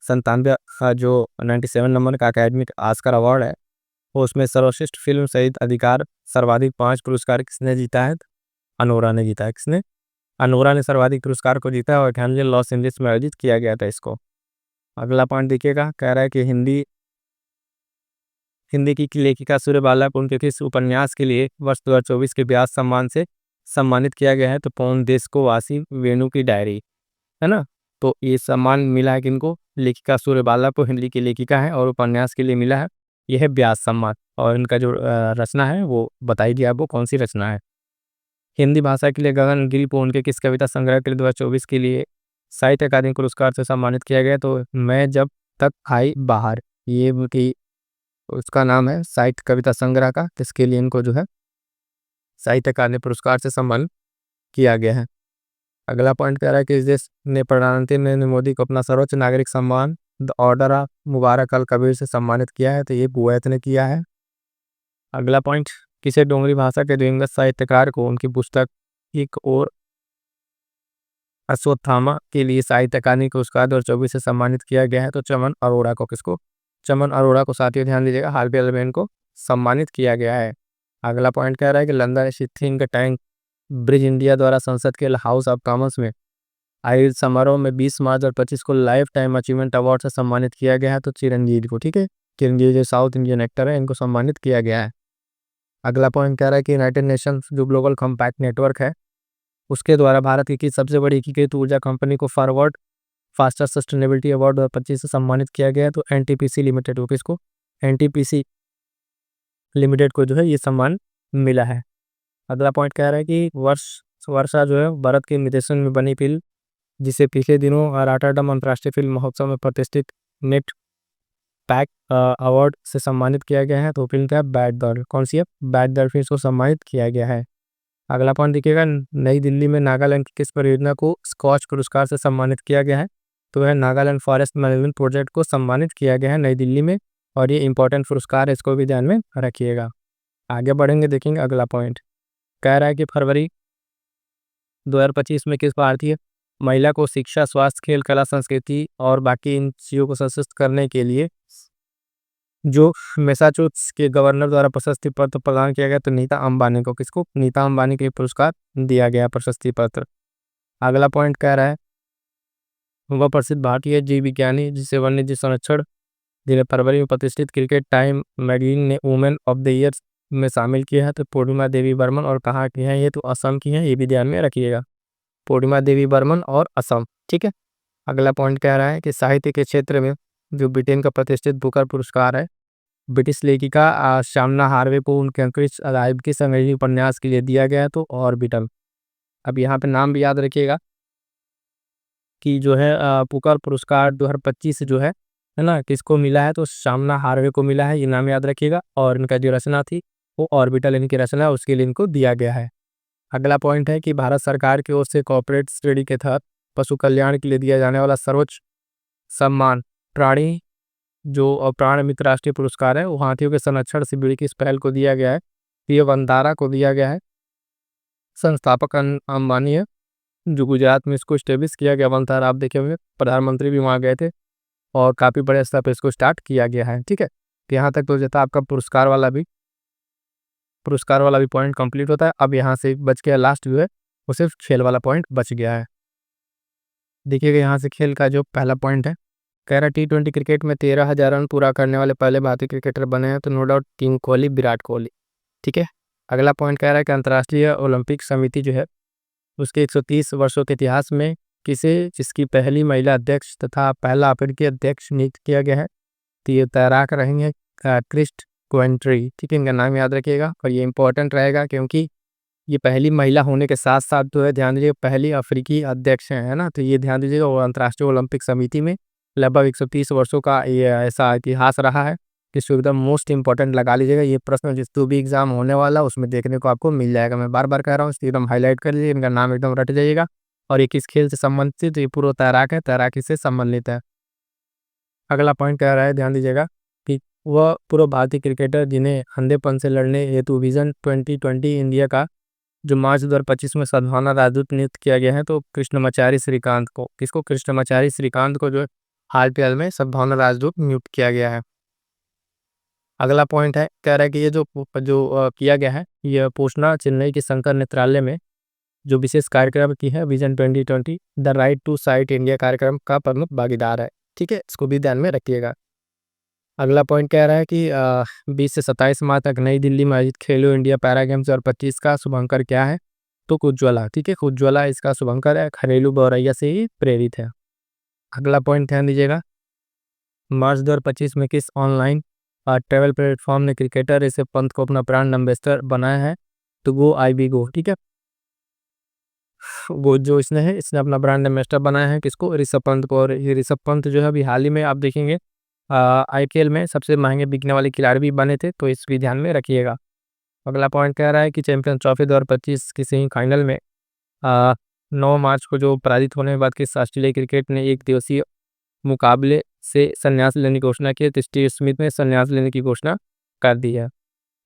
97 जो 97 नंबर का अकेडमिक ऑस्कर अवार्ड है, वो उसमें सर्वश्रेष्ठ फिल्म सहित अधिकार सर्वाधिक 5 पुरस्कार किसने जीता है? अनोरा ने जीता है। किसने? अनोरा ने सर्वाधिक पुरस्कार को जीता है और ध्यान दीजिए लॉस एंजलिस में आयोजित किया गया था इसको। अगला पॉइंट देखिएगा, कह रहा है कि हिंदी हिंदी की लेखिका सूर्यबाला को उनके किस उपन्यास के लिए वर्ष 2024 के व्यास सम्मान से सम्मानित किया गया है? तो पवन देश को वासी वेणु की डायरी, है ना। तो ये सम्मान मिला है किनको? लेखिका सूर्यबाला को, हिंदी की लेखिका है, और उपन्यास के लिए मिला है यह है व्यास सम्मान। और इनका जो रचना है वो बताई दिया, वो कौन सी रचना है। हिंदी भाषा के लिए गगनगिरी को उनके किस कविता संग्रह के लिए 2024 के लिए साहित्य अकादमी पुरस्कार से सम्मानित किया गया? तो मैं जब तक आई बाहर, ये उनकी उसका नाम है साहित्य कविता संग्रह का, जिसके लिए इनको जो है साहित्य अकादमी पुरस्कार से सम्मानित किया गया है। अगला पॉइंट कह रहा है कि इस देश ने प्रधानमंत्री नरेंद्र मोदी को अपना सर्वोच्च नागरिक सम्मान द ऑर्डर ऑफ मुबारक अल कबीर से सम्मानित किया है? तो ये कुवैत ने किया है। अगला पॉइंट, किसे डोगरी भाषा के दिवंगत साहित्यकार को उनकी पुस्तक एक और अश्वत्थामा के लिए साहित्य अकादमी पुरस्कार 2024 से सम्मानित किया गया है? तो चमन अरोड़ा को। किसको? चमन अरोड़ा को। साथियों ध्यान दीजिएगा, हाल फिलहाल में इनको सम्मानित किया गया है। अगला पॉइंट कह रहा है कि लंदन स्थित थिंक टैंक ब्रिज इंडिया द्वारा संसद के हाउस ऑफ कॉमन्स में आयोजित समारोह में 20 मार्च और 25 को लाइफ टाइम अचीवमेंट अवार्ड से सम्मानित किया गया है। तो चिरंजीवी को, ठीक है, चिरंजीवी जो साउथ इंडियन एक्टर है, इनको सम्मानित किया गया है। अगला पॉइंट कह रहा है कि यूनाइटेड नेशंस जो ग्लोबल कॉम्पैक्ट नेटवर्क है, उसके द्वारा भारत की सबसे बड़ी एकीकृत ऊर्जा कंपनी को फॉरवर्ड फास्टर सस्टेनेबिलिटी अवार्ड 2025 से सम्मानित किया गया है। तो एनटीपीसी लिमिटेड को। किसको? एनटीपीसी लिमिटेड को जो है ये सम्मान मिला है। अगला पॉइंट कह रहा है कि वर्षा जो है भारत के निर्देशन में बनी फिल्म, जिसे पिछले दिनों रॉटरडम अंतर्राष्ट्रीय फिल्म महोत्सव में प्रतिष्ठित नेट पैक अवार्ड से सम्मानित किया गया है। तो फिल्म का बैड दर्द, कौन सी है? बैड दर्द फिल्म को सम्मानित किया गया है। अगला पॉइंट देखिएगा, नई दिल्ली में नागालैंड की किस परियोजना को स्कॉच पुरस्कार से सम्मानित किया गया है? तो वह नागालैंड फॉरेस्ट मैनेजमेंट प्रोजेक्ट को सम्मानित किया गया है नई दिल्ली में, और ये इंपॉर्टेंट पुरस्कार है, इसको भी ध्यान में रखिएगा। आगे बढ़ेंगे, देखेंगे अगला पॉइंट। कह रहा है कि फरवरी 2025 में किस भारतीय महिला को शिक्षा, स्वास्थ्य, खेल, कला, संस्कृति और बाकी इन चीज़ों को सशक्त करने के लिए जो मैसाचुसेट्स के गवर्नर द्वारा प्रशस्ति पत्र प्रदान किया गया? तो नीता अंबानी को। किसको? नीता अंबानी को पुरस्कार दिया गया, प्रशस्ति पत्र। अगला पॉइंट कह रहा है वह प्रसिद्ध भारतीय जीव विज्ञानी जिसे वन्य जीव संरक्षण, जिन्हें फरवरी में प्रतिष्ठित क्रिकेट टाइम मैगजीन ने वुमेन ऑफ द ईयर में शामिल किया है? तो पूर्णिमा देवी बर्मन। और कहाँ की है ये? तो असम की है, ये भी ध्यान में रखिएगा, पूर्णिमा देवी बर्मन और असम, ठीक है। अगला पॉइंट कह रहा है कि साहित्य के क्षेत्र में जो ब्रिटेन का प्रतिष्ठित बुकर पुरस्कार है, ब्रिटिश लेखिका शामना हार्वे को उनके अंतरिक्ष अलाइव के संग्रही उपन्यास के लिए दिया गया है। तो ऑर्बिटल। अब यहाँ पे नाम भी याद रखिएगा कि जो है बुकर पुरस्कार 2025 जो है ना, किसको मिला है? तो शामना हार्वे को मिला है, ये नाम याद रखिएगा। और इनका जो रचना थी वो ऑर्बिटल इनकी रचना, उसके लिए इनको दिया गया है। अगला पॉइंट है कि भारत सरकार की ओर से कॉर्पोरेट श्रेणी के तहत पशु कल्याण के लिए दिया जाने वाला सर्वोच्च सम्मान प्राणी जो प्राण मित्र राष्ट्रीय पुरस्कार है, वो हाथियों के संरक्षण से जुड़ी किस पहल को दिया गया है? ये वंदारा को दिया गया है। संस्थापक अंबानी है, जो गुजरात में इसको स्टेब्लिश किया गया वंदारा। आप देखे होंगे प्रधानमंत्री भी वहाँ गए थे, और काफ़ी बड़े स्तर पर इसको स्टार्ट किया गया है, ठीक है। तो यहाँ तक तो जैसा आपका पुरस्कार वाला भी पॉइंट कंप्लीट होता है। अब यहाँ से बच गया लास्ट जो है, वो सिर्फ खेल वाला पॉइंट बच गया है। देखिएगा यहाँ से खेल का जो पहला पॉइंट है, कह रहा T20 क्रिकेट में 13,000 रन पूरा करने वाले पहले भारतीय क्रिकेटर बने हैं। तो no doubt king Kohli, Virat Kohli, ठीक है। अगला पॉइंट कह रहा है कि अंतर्राष्ट्रीय ओलंपिक समिति जो है उसके 130 वर्षों के इतिहास में किसे जिसकी पहली महिला अध्यक्ष तथा पहला अफ्रीकी अध्यक्ष नियुक्त किया गया है? तो ये तैराक रहेंगे क्रिस्ट क्वेंट्री, ठीक है, इनका नाम याद रखिएगा। और ये इंपॉर्टेंट रहेगा क्योंकि ये पहली महिला होने के साथ साथ जो है ध्यान दीजिएगा पहली अफ्रीकी अध्यक्ष है ना। तो ये ध्यान दीजिएगा, और अंतर्राष्ट्रीय ओलंपिक समिति में लगभग 130 वर्षों का ये ऐसा इतिहास रहा है, इसको एकदम मोस्ट इंपॉर्टेंट लगा लीजिएगा। ये प्रश्न जिस तो भी एग्जाम होने वाला उसमें देखने को आपको मिल जाएगा। मैं बार बार कह रहा हूँ, इसको एकदम हाईलाइट कर लीजिए, इनका नाम एकदम रट जाइएगा। और ये किस खेल से संबंधित? ये पूर्व तैराक है, तैराकी से संबंधित है। अगला पॉइंट कह रहा है, ध्यान दीजिएगा कि वह पूर्व भारतीय क्रिकेटर जिन्हें अंधेपन से लड़ने हेतु विजन 2020 इंडिया का जो मार्च 2025 में सद्भावना राजदूत नियुक्त किया गया है। तो कृष्णमाचारी श्रीकांत को। किसको? कृष्णमाचारी श्रीकांत को जो है हाल फिलहाल में सद्भावना राजदूत नियुक्त किया गया है। अगला पॉइंट है, कह रहा है कि ये जो किया गया है, यह पोषणा चेन्नई के शंकर नेत्रालय में जो विशेष कार्यक्रम की है vision 2020 the right to sight India कार्यक्रम का प्रमुख भागीदार है, ठीक है, इसको भी ध्यान में रखिएगा। अगला पॉइंट कह रहा है कि 20 से 27 माह तक नई दिल्ली में आयोजित खेलो इंडिया पैरा गेम्स 2025 का शुभंकर क्या है? तो उज्ज्वला, ठीक है, उज्ज्वला इसका शुभंकर है, घरेलू गौरैया से ही प्रेरित है। अगला पॉइंट ध्यान दीजिएगा, मार्च 2025 में किस ऑनलाइन ट्रैवल प्लेटफॉर्म ने क्रिकेटर ऋषभ पंत को अपना ब्रांड एम्बेसडर बनाया है? तो गो आई बी गो, ठीक है, वो जो इसने अपना ब्रांड एम्बेसडर बनाया है किसको? ऋषभ पंत को। और ये ऋषभ पंत जो है अभी हाल ही में आप देखेंगे आईपीएल में सबसे महंगे बिकने वाले खिलाड़ी भी बने थे, तो इस भी ध्यान में रखिएगा। अगला पॉइंट कह रहा है कि चैंपियंस ट्रॉफी 2025 की सेमीफाइनल में 9 मार्च को जो पराजित होने के बाद किस ऑस्ट्रेलिया क्रिकेट ने एक दिवसीय मुकाबले से संन्यास लेने की घोषणा की है? तो स्टीव स्मिथ ने संन्यास लेने की घोषणा कर दी है।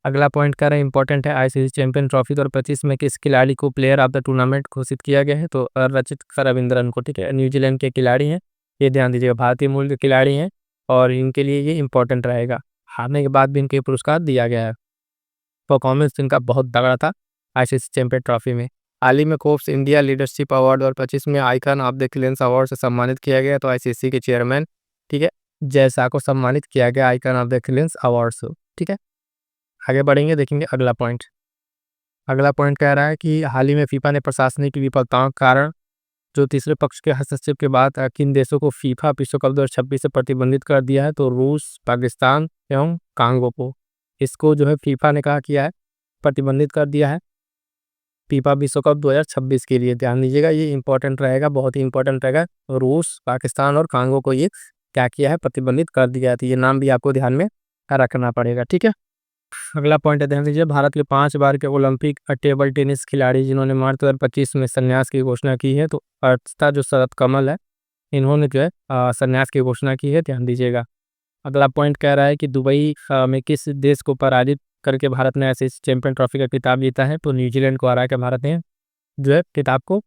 अगला पॉइंट कह रहा है इंपॉर्टेंट है, आईसीसी चैंपियन ट्रॉफी 2025 में किस खिलाड़ी को प्लेयर ऑफ द टूर्नामेंट घोषित किया गया है? तो रचित रविंद्रन को, ठीक है, न्यूजीलैंड के खिलाड़ी हैं, ये ध्यान दीजिएगा, भारतीय मूल के खिलाड़ी हैं और इनके लिए ये इंपॉर्टेंट रहेगा। हारने के बाद भी इनके पुरस्कार दिया गया है, परफॉर्मेंस इनका बहुत तगड़ा था आईसीसी चैंपियन ट्रॉफी में। हाल ही में फोर्ब्स इंडिया लीडरशिप अवार्ड 2025 में icon of the excellence award से सम्मानित किया गया, तो आईसीसी के चेयरमैन, ठीक है, जय शाह को सम्मानित किया गया icon of the excellence award से, ठीक है। आगे बढ़ेंगे, देखेंगे अगला पॉइंट। अगला पॉइंट कह रहा है कि हाल ही में फीफा ने प्रशासनिक विफलताओं के कारण जो तीसरे पक्ष के हस्तक्षेप के बाद किन देशों को फीफा विश्व कप 2026 से प्रतिबंधित कर दिया है? तो रूस, पाकिस्तान एवं कांगो को, इसको जो है फीफा ने कहा किया है, प्रतिबंधित कर दिया है फीफा विश्व कप 2026 के लिए। ध्यान दीजिएगा, ये इंपॉर्टेंट रहेगा, बहुत ही इंपॉर्टेंट रहेगा। रूस, पाकिस्तान और कांगो को ये क्या किया है? प्रतिबंधित कर दिया है, तो ये नाम भी आपको ध्यान में रखना पड़ेगा, ठीक है। अगला पॉइंट है, ध्यान दीजिए, भारत के 5 बार के ओलंपिक टेबल टेनिस खिलाड़ी जिन्होंने मार्च 2025 में संन्यास की घोषणा की है, तो अर्पिता जो शरत कमल है, इन्होंने जो है संन्यास की घोषणा की है, ध्यान दीजिएगा। अगला पॉइंट कह रहा है कि दुबई में किस देश को पराजित करके भारत ने ऐसे चैंपियन ट्रॉफी का खिताब जीता है? तो न्यूजीलैंड को हरा के भारत ने जो है खिताब को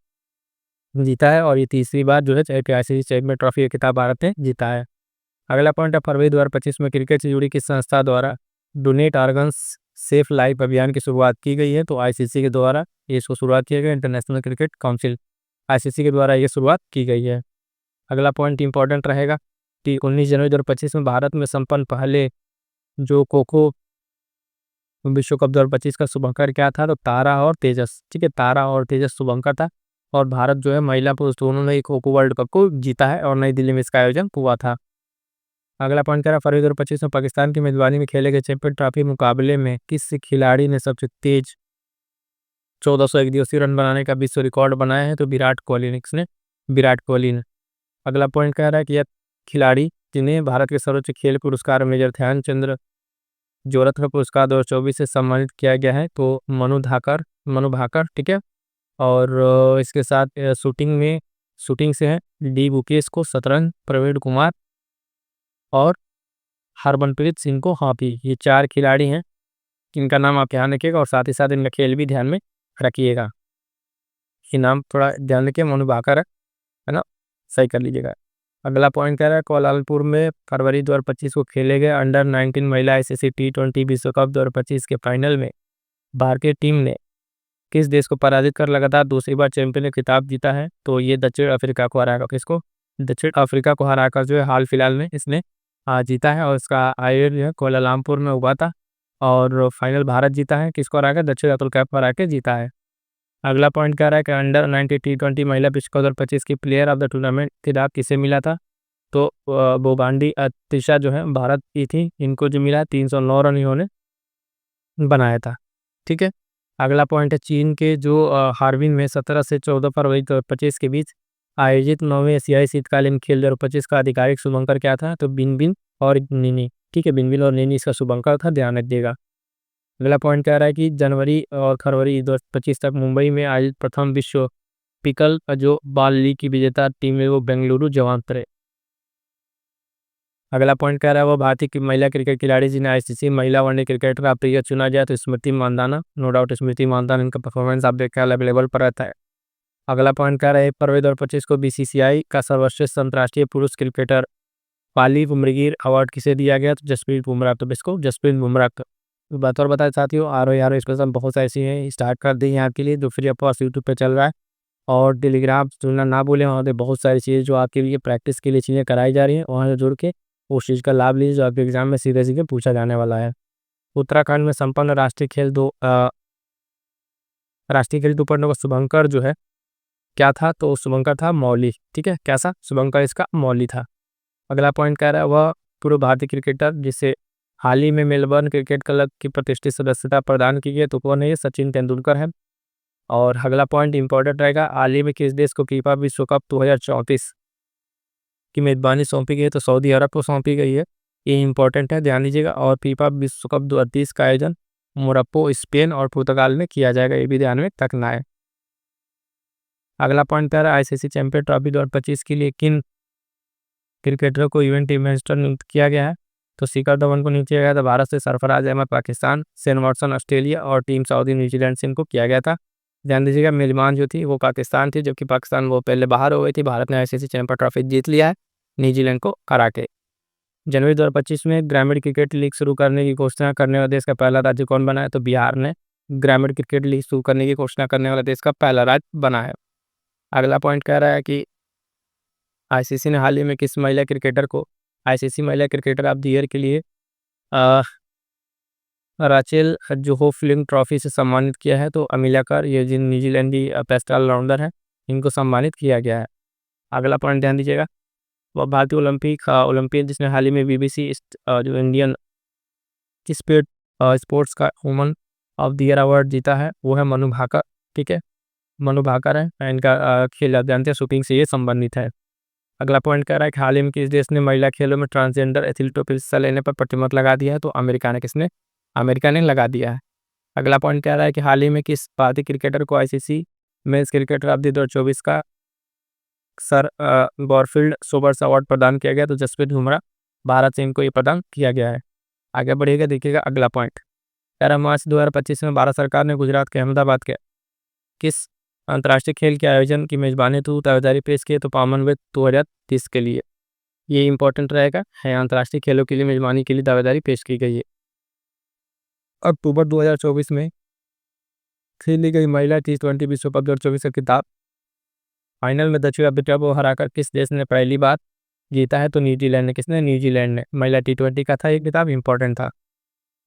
जीता है और ये तीसरी बार जो है आईसीसी चैंपियन ट्रॉफी का खिताब भारत ने जीता है। अगला पॉइंट है, फरवरी 2025 में क्रिकेट से जुड़ी किस संस्था द्वारा डोनेट ऑर्गन्स सेफ लाइफ अभियान की शुरुआत की गई है? तो आईसीसी के द्वारा ये इसको शुरुआत किया गया, इंटरनेशनल क्रिकेट काउंसिल, आईसीसी के द्वारा ये शुरुआत की गई है। अगला पॉइंट इंपॉर्टेंट रहेगा कि 19 जनवरी 2025 में भारत में संपन्न पहले जो खो-खो विश्व कप 2025 का शुभंकर क्या था? तो तारा और तेजस, ठीक है, तारा और तेजस शुभंकर था और भारत जो है महिला पुरुष दोनों ने खो-खो वर्ल्ड कप को जीता है और नई दिल्ली में इसका आयोजन हुआ था। अगला पॉइंट कह रहा है, फरवरी 2025 में पाकिस्तान की मेजबानी में खेले गए चैंपियन ट्रॉफी मुकाबले में किस खिलाड़ी ने सबसे तेज 1401 दिवसीय रन बनाने का विश्व रिकॉर्ड बनाया है? तो विराट कोहली ने। अगला पॉइंट कह रहा है कि यह खिलाड़ी जिन्हें भारत के सर्वोच्च खेल पुरस्कार मेजर ध्यानचंद्र जोरत्न पुरस्कार 2024 से सम्मानित किया गया है, तो मनु भाकर, ठीक है। और इसके साथ शूटिंग से है डी बुकेश को, शतरंज प्रवीण कुमार और हरमनप्रीत सिंह को हॉकी, ये 4 खिलाड़ी हैं इनका नाम आप ध्यान रखिएगा और साथ ही साथ इनका खेल भी ध्यान में रखिएगा। ये नाम थोड़ा ध्यान रखिए, मनु भाकर है ना, सही कर लीजिएगा। अगला पॉइंट कह रहा है, कोलालमपुर में फरवरी 2025 को खेले गए अंडर-19 महिला आईसीसी टी20 विश्व कप 2025 के फाइनल में भारतीय टीम ने किस देश को पराजित कर लगातार दूसरी बार चैंपियन का खिताब जीता है? तो ये दक्षिण अफ्रीका को हराकर, किसको? दक्षिण अफ्रीका को हराकर जो है हाल फिलहाल में इसने जीता है और इसका आयोजन जो है कोलालमपुर में हुआ था और फाइनल भारत जीता है, किसको हराकर? दक्षिण अफ्रीका को हरा के जीता है। अगला पॉइंट कह रहा है कि अंडर-19 टी20 महिला विश्व कप 2025 की प्लेयर ऑफ द टूर्नामेंट खिताब किसे मिला था? तो बोबांडी तिशा जो है भारत की थी, इनको जो मिला 309 रन इन्होंने बनाया था, ठीक है। अगला पॉइंट है, चीन के जो हार्बिन में 17 से 14 फरवरी 2025 के बीच आयोजित 9वें एशियाई शीतकालीन खेल 2025 का आधिकारिक शुभंकर क्या था? तो बिनबिन और निनी, ठीक है, बिनबिन और निनी इसका शुभंकर था, ध्यान रखिएगा। अगला पॉइंट कह रहा है कि जनवरी और फरवरी 2025 तक मुंबई में आयोजित प्रथम विश्व पिकल जो बाल लीग की विजेता टीम है वो बेंगलुरु जवांत रहे। अगला पॉइंट कह रहा है, वो भारतीय की महिला क्रिकेट खिलाड़ी जिन्हें आईसीसी महिला वनडे क्रिकेटर का प्लेयर चुना जाए, तो स्मृति मानधाना, नो डाउट स्मृति मानधाना, इनका परफॉर्मेंस आप देख के अवेलेबल पर रहता है। अगला पॉइंट कह रहा है, फरवरी 2025 को बीसीसीआई का सर्वश्रेष्ठ अंतर्राष्ट्रीय पुरुष क्रिकेटर पाली उम्रगीर अवार्ड किसे दिया गया? तो जसप्रीत बुमराह, तो इसको जसप्रीत बुमराह को। बात और बताए साथियों, आर स्पेशल बहुत ऐसी हैं, स्टार्ट कर दी हैं आपके लिए, जो फ्री ऑफ कॉस्ट यूट्यूब पे चल रहा है और टेलीग्राम जुड़ना ना भूलें, वहाँ पे बहुत सारी चीज़ें जो आपके लिए प्रैक्टिस के लिए चीज़ें कराई जा रही हैं, वहाँ से जुड़ के उस चीज़ का लाभ लीजिए जो आपके एग्जाम में सीधे सीधे पूछा जाने वाला है। उत्तराखंड में संपन्न राष्ट्रीय खेल दोपहर का शुभंकर जो है क्या था, तो शुभंकर था मौली। ठीक है, कैसा शुभंकर इसका मौली था। अगला पॉइंट कह रहा है वह पूर्व भारतीय क्रिकेटर जिसे हाल ही में मेलबर्न क्रिकेट क्लब की प्रतिष्ठित सदस्यता प्रदान की गई, तो कौन है ये? सचिन तेंदुलकर है। और अगला पॉइंट इंपॉर्टेंट रहेगा, हाल ही में किस देश को फीफा विश्व कप 2034 की मेजबानी सौंपी गई है, तो सऊदी अरब को सौंपी गई है। ये इंपॉर्टेंट है, ध्यान दीजिएगा। और फीफा विश्व कप 2030 का आयोजन मोरक्को, स्पेन और पुर्तगाल में किया जाएगा, ये भी ध्यान में रखना है। अगला पॉइंट कह रहा है आईसीसी चैंपियन ट्रॉफी 2025 के लिए किन क्रिकेटरों को इवेंट इन्वेस्टर नियुक्त किया गया है, तो शिखर धवन को नियुक्त किया गया था भारत से, Sarfaraz Ahmed Pakistan, Shane Watson Australia और टीम सऊदी न्यूजीलैंड से इनको किया गया था। ध्यान दीजिएगा मेजबान जो थी वो पाकिस्तान थी, जबकि पाकिस्तान वो पहले बाहर हो गई थी। भारत ने आईसीसी चैंपियन ट्रॉफी जीत लिया है न्यूजीलैंड को हरा के। जनवरी 2025 में ग्रामीण क्रिकेट लीग शुरू करने की घोषणा करने वाला देश का पहला राज्य कौन बना है, तो बिहार ने ग्रामीण क्रिकेट लीग शुरू करने की घोषणा करने वाला देश का पहला राज्य बना है। अगला पॉइंट कह रहा है कि आईसीसी ने हाल ही में किस महिला क्रिकेटर को आईसीसी महिला क्रिकेटर ऑफ द ईयर के लिए राचेल जोहोफलिंग ट्रॉफी से सम्मानित किया है, तो अमिला कर, ये जिन न्यूजीलैंडी पेस्ट ऑलराउंडर हैं, इनको सम्मानित किया गया है। अगला पॉइंट ध्यान दीजिएगा, वह भारतीय ओलंपियन जिसने हाल ही में बीबीसी जो इंडियन स्पीड स्पोर्ट्स का woman of the year award जीता है, वो है मनु भाकर। ठीक है, मनु भाकर है, इनका खेल आप जानते हैं शूटिंग से ये संबंधित है। अगला पॉइंट कह रहा है कि हाल ही में किस देश ने महिला खेलों में ट्रांसजेंडर एथलीटों के हिस्सा लेने पर प्रतिबंध लगा दिया है, तो अमेरिका ने लगा दिया है। अगला पॉइंट कह रहा है कि हाल ही में किस भारतीय क्रिकेटर को ICC men's cricketer of the 2024 का सर गॉरफील्ड सोबर्स अवार्ड प्रदान किया गया, तो जसप्रीत बुमराह भारत से इनको ये प्रदान किया गया है। आगे बढ़िएगा, देखिएगा अगला पॉइंट। 13 मार्च 2025 में भारत सरकार ने गुजरात के अहमदाबाद के किस अंतर्राष्ट्रीय खेल के आयोजन की मेजबानी तो दावेदारी पेश की है, तो कॉमनवेल्थ 2030 के लिए। ये इंपॉर्टेंट रहेगा, है अंतर्राष्ट्रीय खेलों के लिए मेजबानी के लिए दावेदारी पेश की गई है। अक्टूबर 2024 में खेली गई महिला T20 विश्व कप 2024 का खिताब फाइनल में दक्षिण अफ्रीका को हराकर किस देश ने पहली बार जीता है, तो न्यूजीलैंड ने। किसने? न्यूजीलैंड ने। महिला T20 का था ये खिताब, इंपॉर्टेंट था।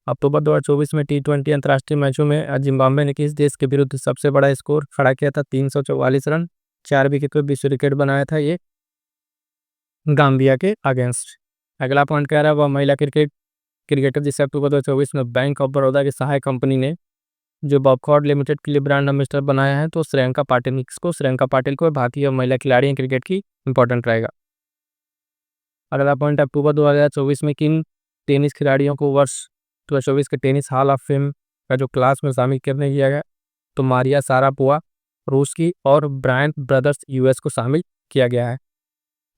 अक्टूबर 2024 में T20 अंतर्राष्ट्रीय मैचों में जिम्बाब्वे ने किस देश के विरुद्ध सबसे बड़ा स्कोर खड़ा किया था? 344 रन, 4 विकेट पर विश्व रिकॉर्ड बनाया था ये गाम्बिया के अगेंस्ट। अगला पॉइंट कह रहा है वह महिला क्रिकेटर जिसे अक्टूबर 2024 में बैंक ऑफ बड़ौदा की सहायक कंपनी ने जो बॉबकॉर्ड लिमिटेड के लिए ब्रांड एम्बेसडर बनाया है, तो श्रियंका पाटिल। श्रियंका पाटिल को भारतीय महिला खिलाड़ी हैं क्रिकेट की, इंपॉर्टेंट रहेगा। अगला पॉइंट, अक्टूबर 2024 में किन टेनिस खिलाड़ियों को वर्ष 2024 के टेनिस हॉल ऑफ फेम का जो क्लास में शामिल करने किया गया, तो मारिया सारापोवा रूस की और ब्रायंट ब्रदर्स यूएस को शामिल किया गया है।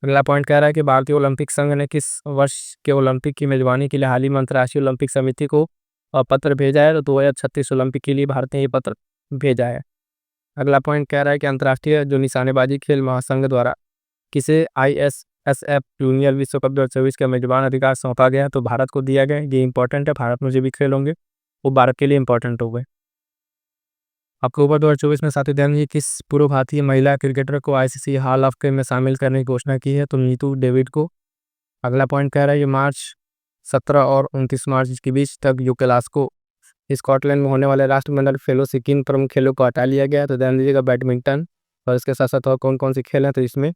अगला पॉइंट कह रहा है कि भारतीय ओलंपिक संघ ने किस वर्ष के ओलंपिक की मेजबानी के लिए हाल ही में अंतर्राष्ट्रीय ओलंपिक समिति को पत्र भेजा है, तो 2036 ओलंपिक के लिए भारत ने ये पत्र भेजा है। अगला पॉइंट कह रहा है कि अंतर्राष्ट्रीय जो निशानेबाजी खेल महासंघ द्वारा किसे ISSF जूनियर विश्व कप 2024 का मेजबान अधिकार सौंपा गया, तो भारत को दिया गया। ये इंपॉर्टेंट है, भारत में जो भी खेल होंगे वो भारत के लिए इंपॉर्टेंट हो गए। अक्टूबर 2024 में साथी ध्यान दीजिए किस पूर्व भारतीय महिला क्रिकेटर को आईसीसी हॉल ऑफ फेम में शामिल करने की घोषणा की है, तो नीतू डेविड को। अगला पॉइंट कह रहा है ये मार्च 17 और 29 मार्च के बीच तक ग्लासगो स्कॉटलैंड में होने वाले राष्ट्रमंडल फेलो से किन प्रमुख खेलों को हटा लिया गया, तो ध्यान दीजिएगा बैडमिंटन और इसके साथ साथ और कौन कौन से खेल हैं, तो इसमें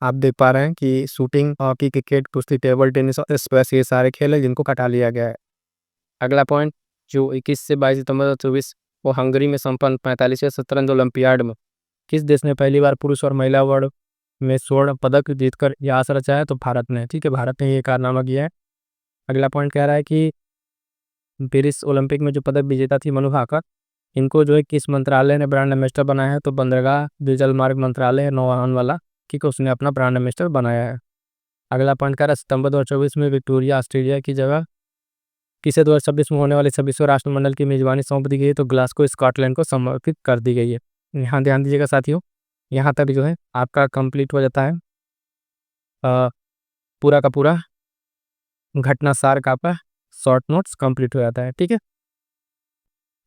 आप देख पा रहे हैं कि शूटिंग, हॉकी, क्रिकेट, कुश्ती, टेबल टेनिस और स्क्वैश, ये सारे खेल हैं जिनको हटा लिया गया है। अगला पॉइंट, जो 21 से 22 सितंबर 2024 वो हंगरी में संपन्न 45वें शतरंज ओलंपियाड में किस देश ने पहली बार पुरुष और महिला वर्ग में स्वर्ण पदक जीतकर इतिहास रचा है, तो भारत ने। ठीक है, भारत ने ये कारनामा किया है। अगला पॉइंट कह रहा है कि पेरिस ओलंपिक में जो पदक विजेता थी मनु भाकर, इनको जो है किस मंत्रालय ने ब्रांड एम्बेसडर बनाया है, तो बंदरगाह डीजल मार्ग मंत्रालय है नौवहन वाला, ठीक है, उसने अपना ब्रांड एम्बेसडर बनाया है। अगला पॉइंट कह रहा है सितंबर 2024 में विक्टोरिया ऑस्ट्रेलिया की जगह किसे 2026 में होने वाले 26वें राष्ट्रमंडल की मेजबानी सौंप दी गई है, तो ग्लासगो स्कॉटलैंड को समर्पित कर दी गई है। यहाँ ध्यान दीजिएगा साथियों, यहाँ तक जो है आपका कंप्लीट हो जाता है पूरा का पूरा घटना सार का आपका शॉर्ट नोट्स कंप्लीट हो जाता है। ठीक है,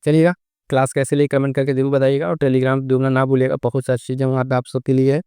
चलिएगा क्लास कैसे लिए कमेंट करके जरूर बताइएगा, और टेलीग्राम ढूंढना ना भूलिएगा, बहुत सारी चीज़ें वहाँ पे आप सबके लिए है।